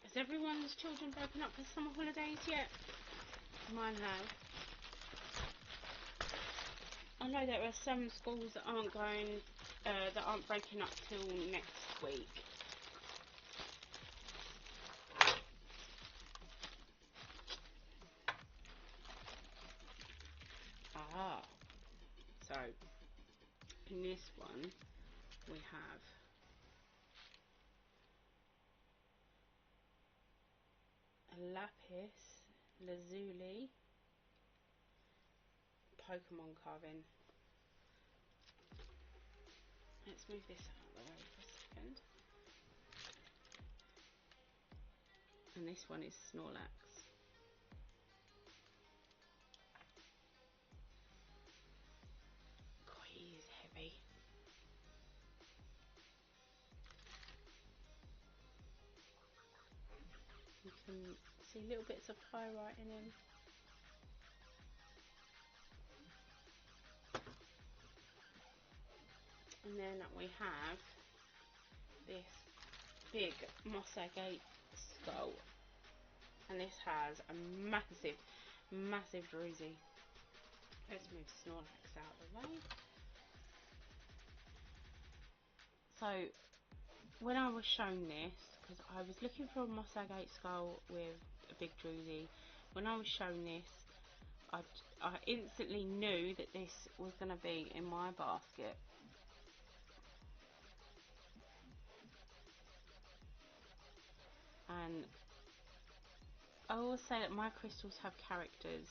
Has everyone's children broken up for summer holidays yet? Mine have. I know there are some schools that aren't breaking up till next week. Ah, so in this one we have a lapis lazuli Pokemon carving. Let's move this out of the way for a second. And this one is Snorlax. God, he is heavy. You can see little bits of pyrite in him. And then we have this big moss agate skull, and this has a massive druzy. Let's move Snorlax out of the way. So when I was shown this, because I was looking for a moss agate skull with a big druzy, when I was shown this, I instantly knew that this was going to be in my basket. And I always say that my crystals have characters,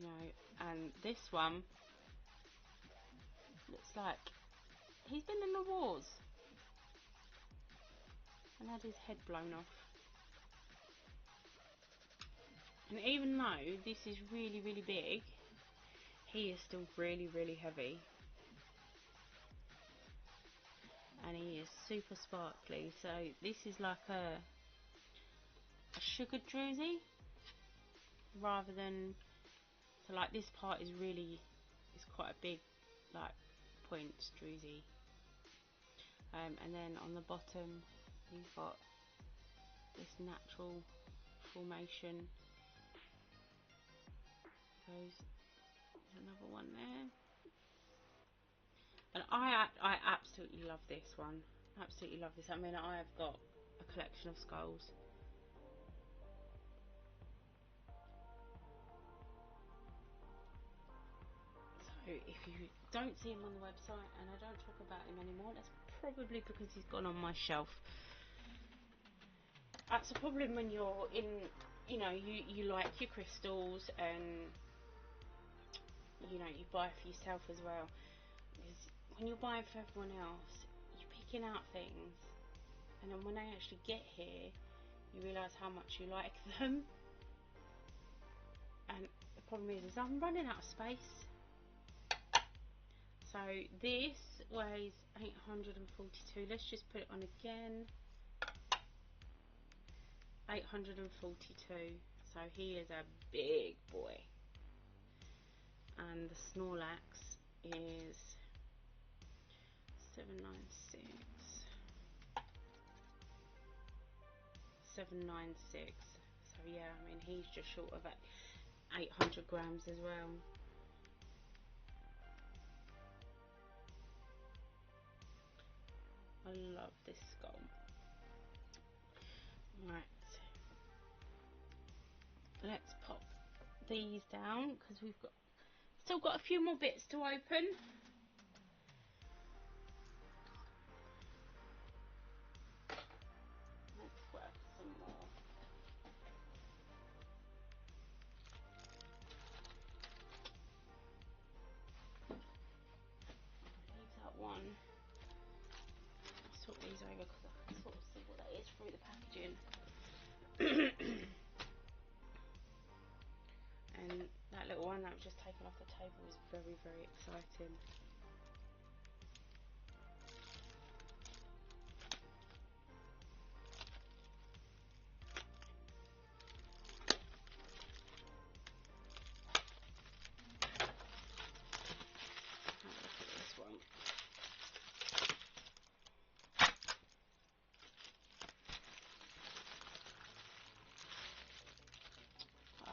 you know, and this one looks like he's been in the wars and had his head blown off. And even though this is really big, he is still really heavy. And he is super sparkly. So this is like a sugar druzy rather than, so like this part is quite a big like point druzy. And then on the bottom you've got this natural formation. There's another one there. I absolutely love this one. Absolutely love this. I mean, I've got a collection of skulls. So if you don't see him on the website and I don't talk about him anymore, that's probably because he's gone on my shelf. That's a problem when you're in, you know, you like your crystals and, you know, you buy for yourself as well. Because when you're buying for everyone else, you're picking out things, and then when they actually get here, you realise how much you like them. And the problem is I'm running out of space. So this weighs 842. Let's just put it on again. 842. So he is a big boy. And the Snorlax is 796. 796. So yeah, I mean, he's just short of 800 grams as well. I love this skull. Right, let's pop these down because we've still got a few more bits to open. Let's grab some more. Leave that one. I'll sort these over because I can sort of see what that is through the packaging. And that little one that was just taken off the table is very, very exciting. Have a look at this one.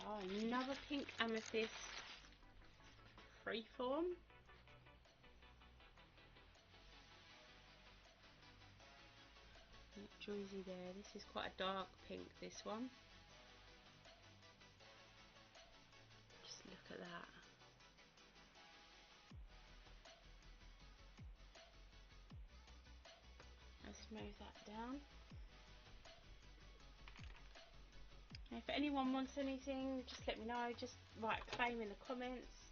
Oh, another pink amethyst freeform. Druzy there. This is quite a dark pink, this one. Just look at that. Let's smooth that down. If anyone wants anything, just let me know. Just write a claim in the comments.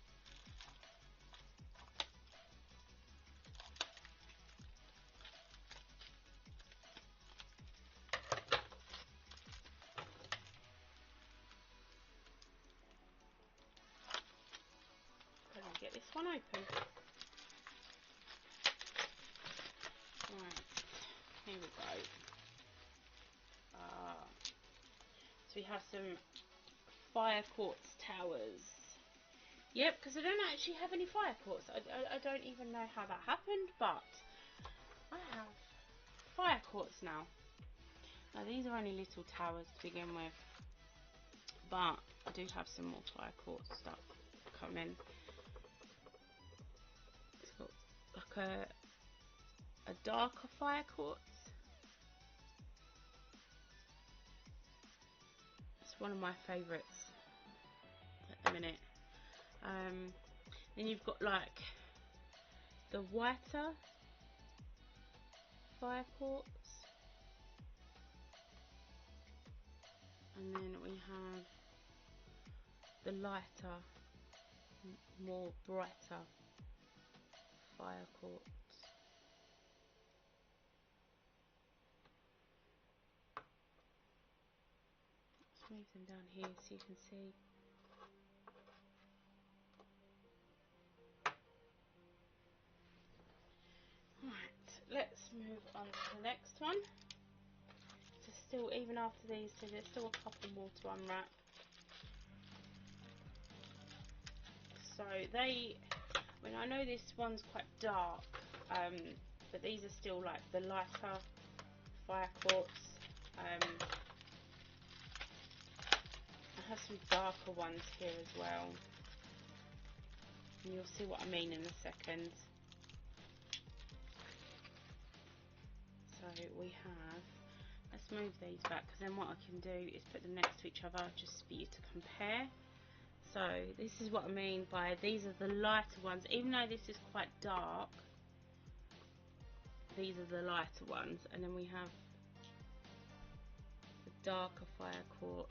Let me get this one open. Right, here we go. So we have some fire quartz towers. Yep, because I don't actually have any fire quartz. I don't even know how that happened, but I have fire quartz now. Now these are only little towers to begin with, but I do have some more fire quartz stuff coming. It's got like a darker fire quartz. It's one of my favourites at the minute. Then you've got like the whiter fire quartz, and then we have the lighter, more brighter fire quartz. Let's move them down here so you can see. Right, let's move on to the next one. So still, even after these two, there's still a couple more to unwrap. So I mean, I know this one's quite dark, but these are still like the lighter fire quartz. I have some darker ones here as well, and you'll see what I mean in a second. So we have, let's move these back, because then what I can do is put them next to each other just for you to compare. So this is what I mean by these are the lighter ones. Even though this is quite dark, these are the lighter ones, and then we have the darker fire quartz.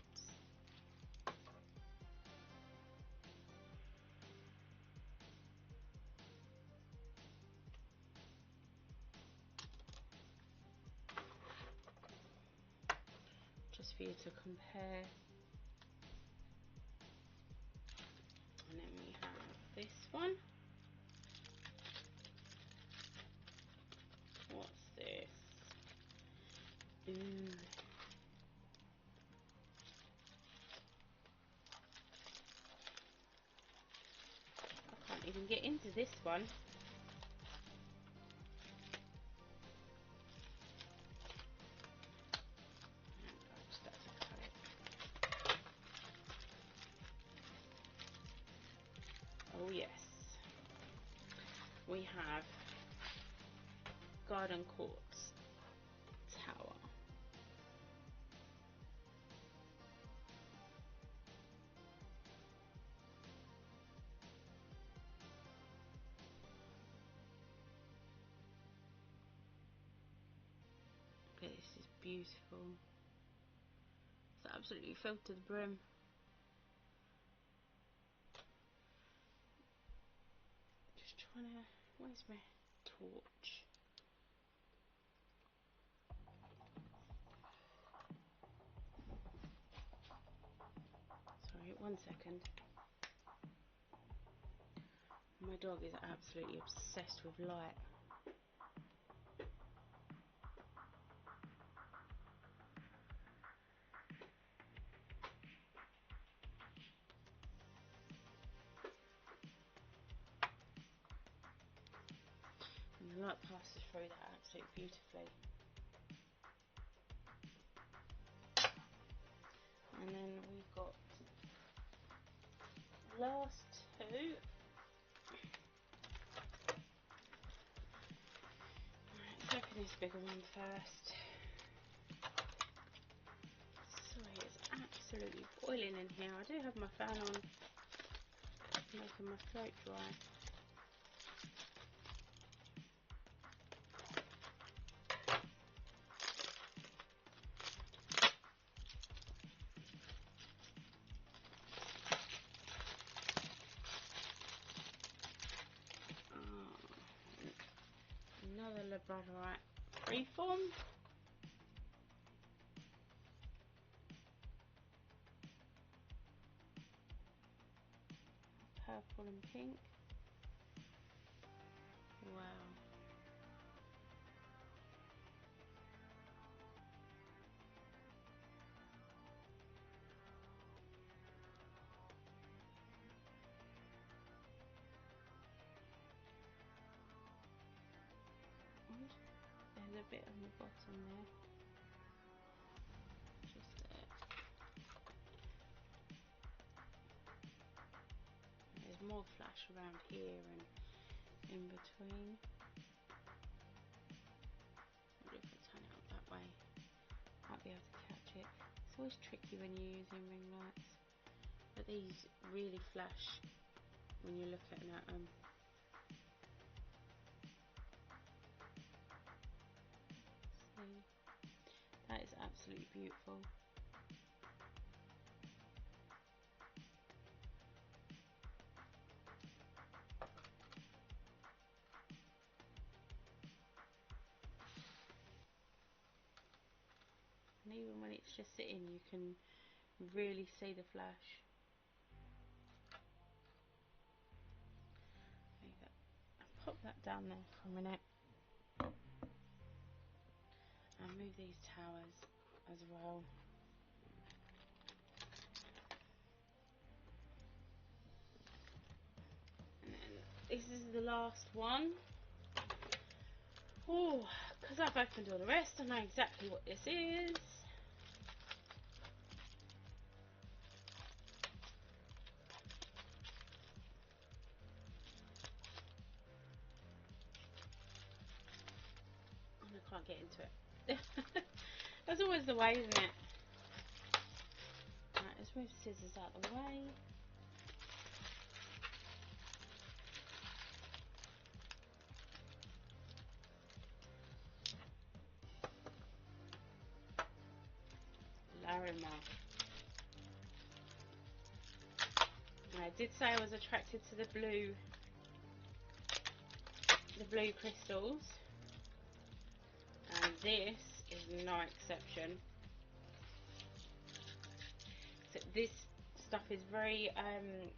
Just for you to compare. And then we have this one. What's this? Ooh. I can't even get into this one. Oh yes. We have garden quartz tower. Okay, this is beautiful. It's absolutely filled to the brim. Just trying to, where's my torch? Sorry, 1 second. My dog is absolutely obsessed with light. And the light passes through that absolutely beautifully. And then we've got the last two. Let's open this bigger one first. Sorry, it's absolutely boiling in here. I do have my fan on, making my throat dry. Another labradorite freeform. Purple and pink. Wow. There's a bit on the bottom there. Just there. There's more flash around here and in between. Maybe if I turn it up that way, might be able to catch it. It's always tricky when you're using ring lights, but these really flash when you're looking at them. See, that is absolutely beautiful. And even when it's just sitting, you can really see the flash. I'll pop that down there for a minute and move these towers as well. And then this is the last one. Oh, because I've opened all the rest, I know exactly what this is. And I can't get into it. That's always the way, isn't it? Right, let's move the scissors out of the way. Larimar. I did say I was attracted to the blue crystals, and this is no exception. So this stuff is very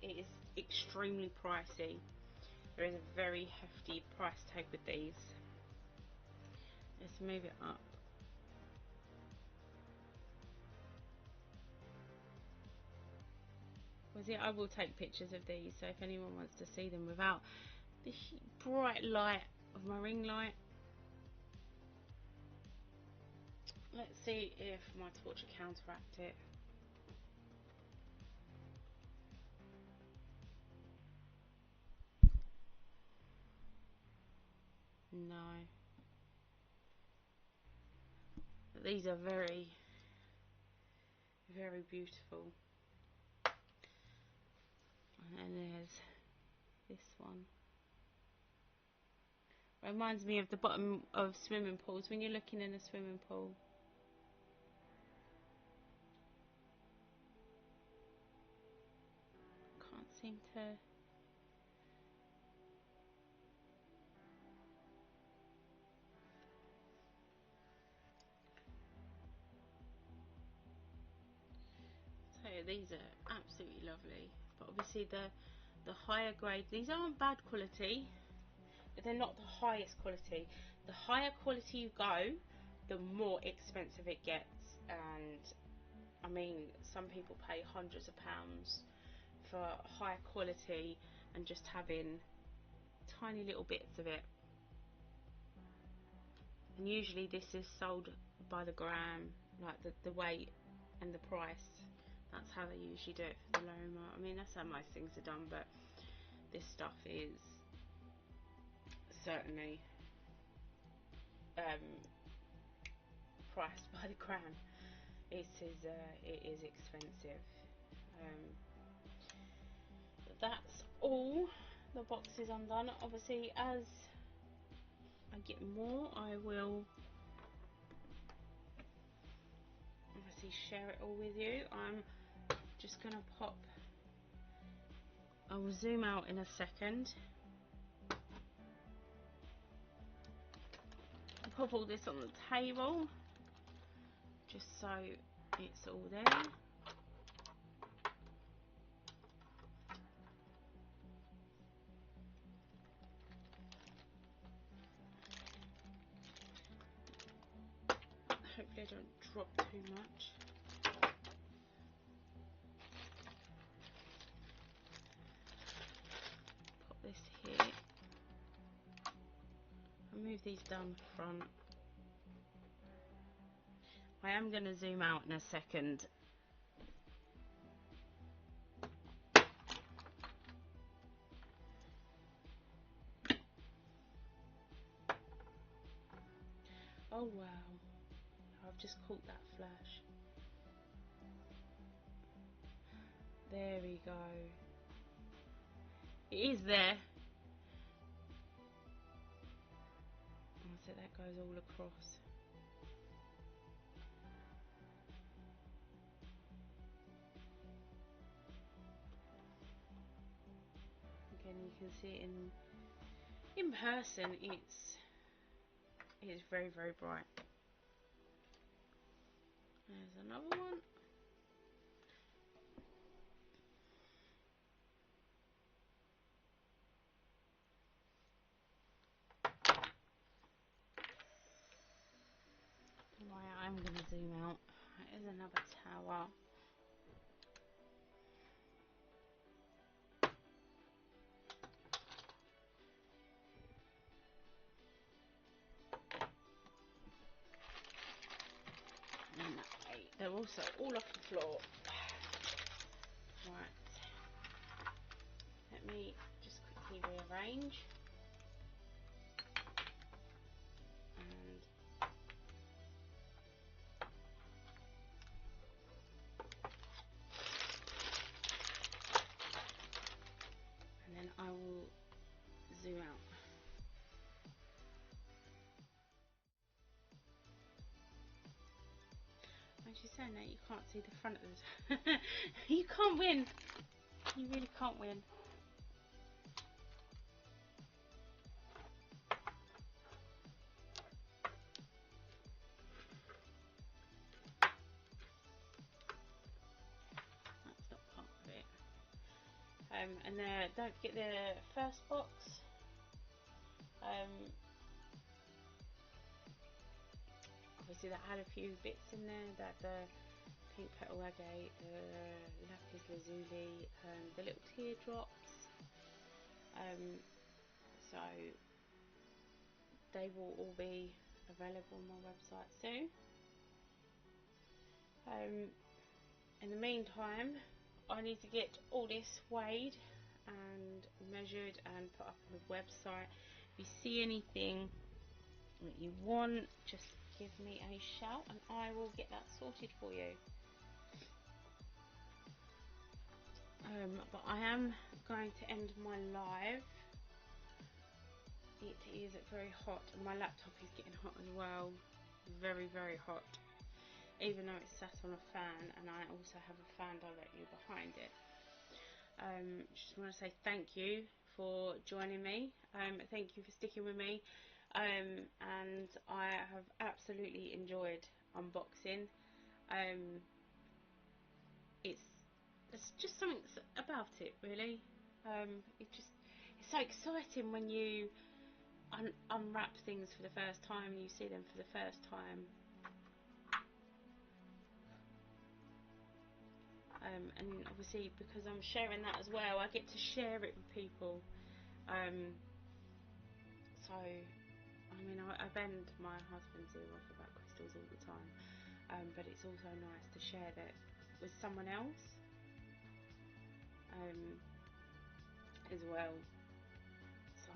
it is extremely pricey. There is a very hefty price tag with these. Let's move it up. Was it? I will take pictures of these, so if anyone wants to see them without the bright light of my ring light. Let's see if my torch will counteract it. No. But these are very, very beautiful. And then there's this one. Reminds me of the bottom of swimming pools when you're looking in a swimming pool. Can't seem to. So these are absolutely lovely, but obviously the higher grade, these aren't bad quality, but they're not the highest quality. The higher quality you go, the more expensive it gets, and I mean, some people pay hundreds of pounds for high quality and just having tiny little bits of it. And usually this is sold by the gram, like the weight and the price. That's how they usually do it for the Larimar. I mean, that's how most things are done, but this stuff is certainly priced by the gram. It is expensive. But that's all the boxes undone. Obviously, as I get more, I will obviously share it all with you. I'm just gonna pop. I will zoom out in a second. I'll pop all this on the table, just so it's all there. Hopefully I don't drop too much. Pop this here. I'll move these down the front. I am going to zoom out in a second. Oh wow, I've just caught that flash. There we go. It is there. So that goes all across. Again, you can see it in person. It's very, very bright. There's another one. Right, I'm going to zoom out. There's another tower. And they're also all off the floor. Right. Let me just quickly rearrange. And as you're saying that, you can't see the front of the you can't win. You really can't win. That's not part of it. And don't forget the first box. Obviously that had a few bits in there, that the pink petal agate, the lapis lazuli, the little teardrops. So they will all be available on my website soon. In the meantime, I need to get all this weighed and measured and put up on the website. If you see anything that you want, just give me a shout and I will get that sorted for you. But I am going to end my live. It is very hot and my laptop is getting hot as well. Very, very hot. Even though it's sat on a fan, and I also have a fan directly behind it. Just want to say thank you for joining me. Thank you for sticking with me. And I have absolutely enjoyed unboxing. It's just something about it, really. It's so exciting when you unwrap things for the first time, you see them for the first time. And obviously because I'm sharing that as well, I get to share it with people. So I mean, I bend my husband's ear off about crystals all the time, but it's also nice to share that with someone else as well. So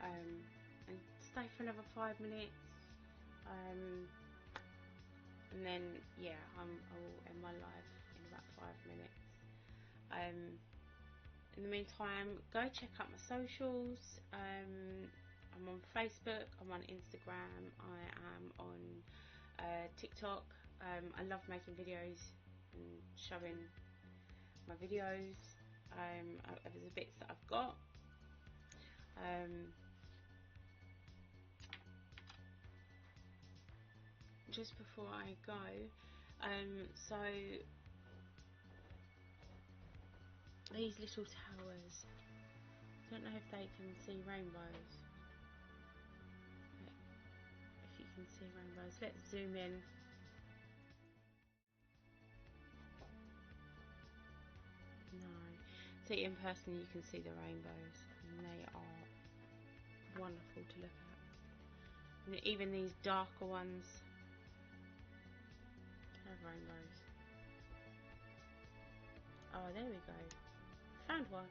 and stay for another 5 minutes, and then yeah, I will end my live in about 5 minutes. In the meantime, go check out my socials. I'm on Facebook, I'm on Instagram, I am on TikTok. I love making videos and showing my videos. There's the bits that I've got. Just before I go, so these little towers, I don't know if they can see rainbows. If you can see rainbows, let's zoom in. No, see in person you can see the rainbows, and they are wonderful to look at. And even these darker ones have rainbows. Oh, there we go. Found one.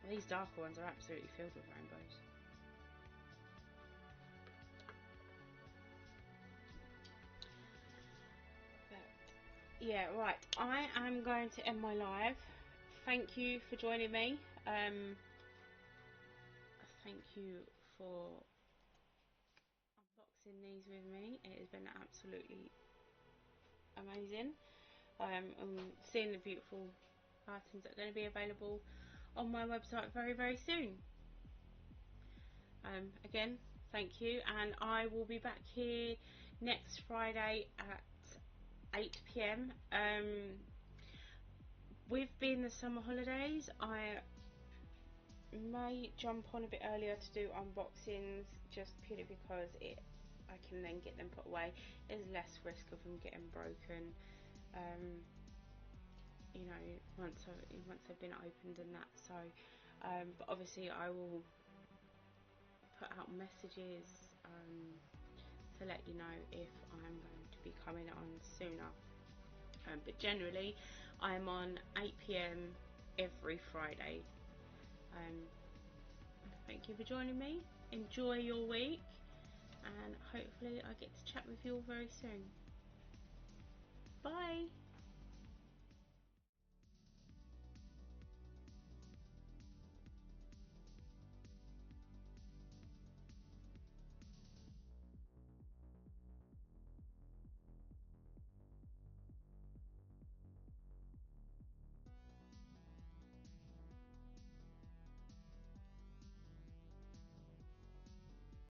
These darker ones are absolutely filled with rainbows. But yeah, right. I am going to end my live. Thank you for joining me. Thank you for unboxing these with me. It has been absolutely amazing. Seeing the beautiful items that are going to be available on my website very, very soon. Again, thank you, and I will be back here next Friday at 8 PM. With being the summer holidays, I may jump on a bit earlier to do unboxings, just purely because I can then get them put away. There's less risk of them getting broken. You know, once they've been opened and that. So, but obviously I will put out messages to let you know if I'm going to be coming on sooner. But generally, I'm on 8 PM every Friday. Thank you for joining me. Enjoy your week, and hopefully I get to chat with you all very soon.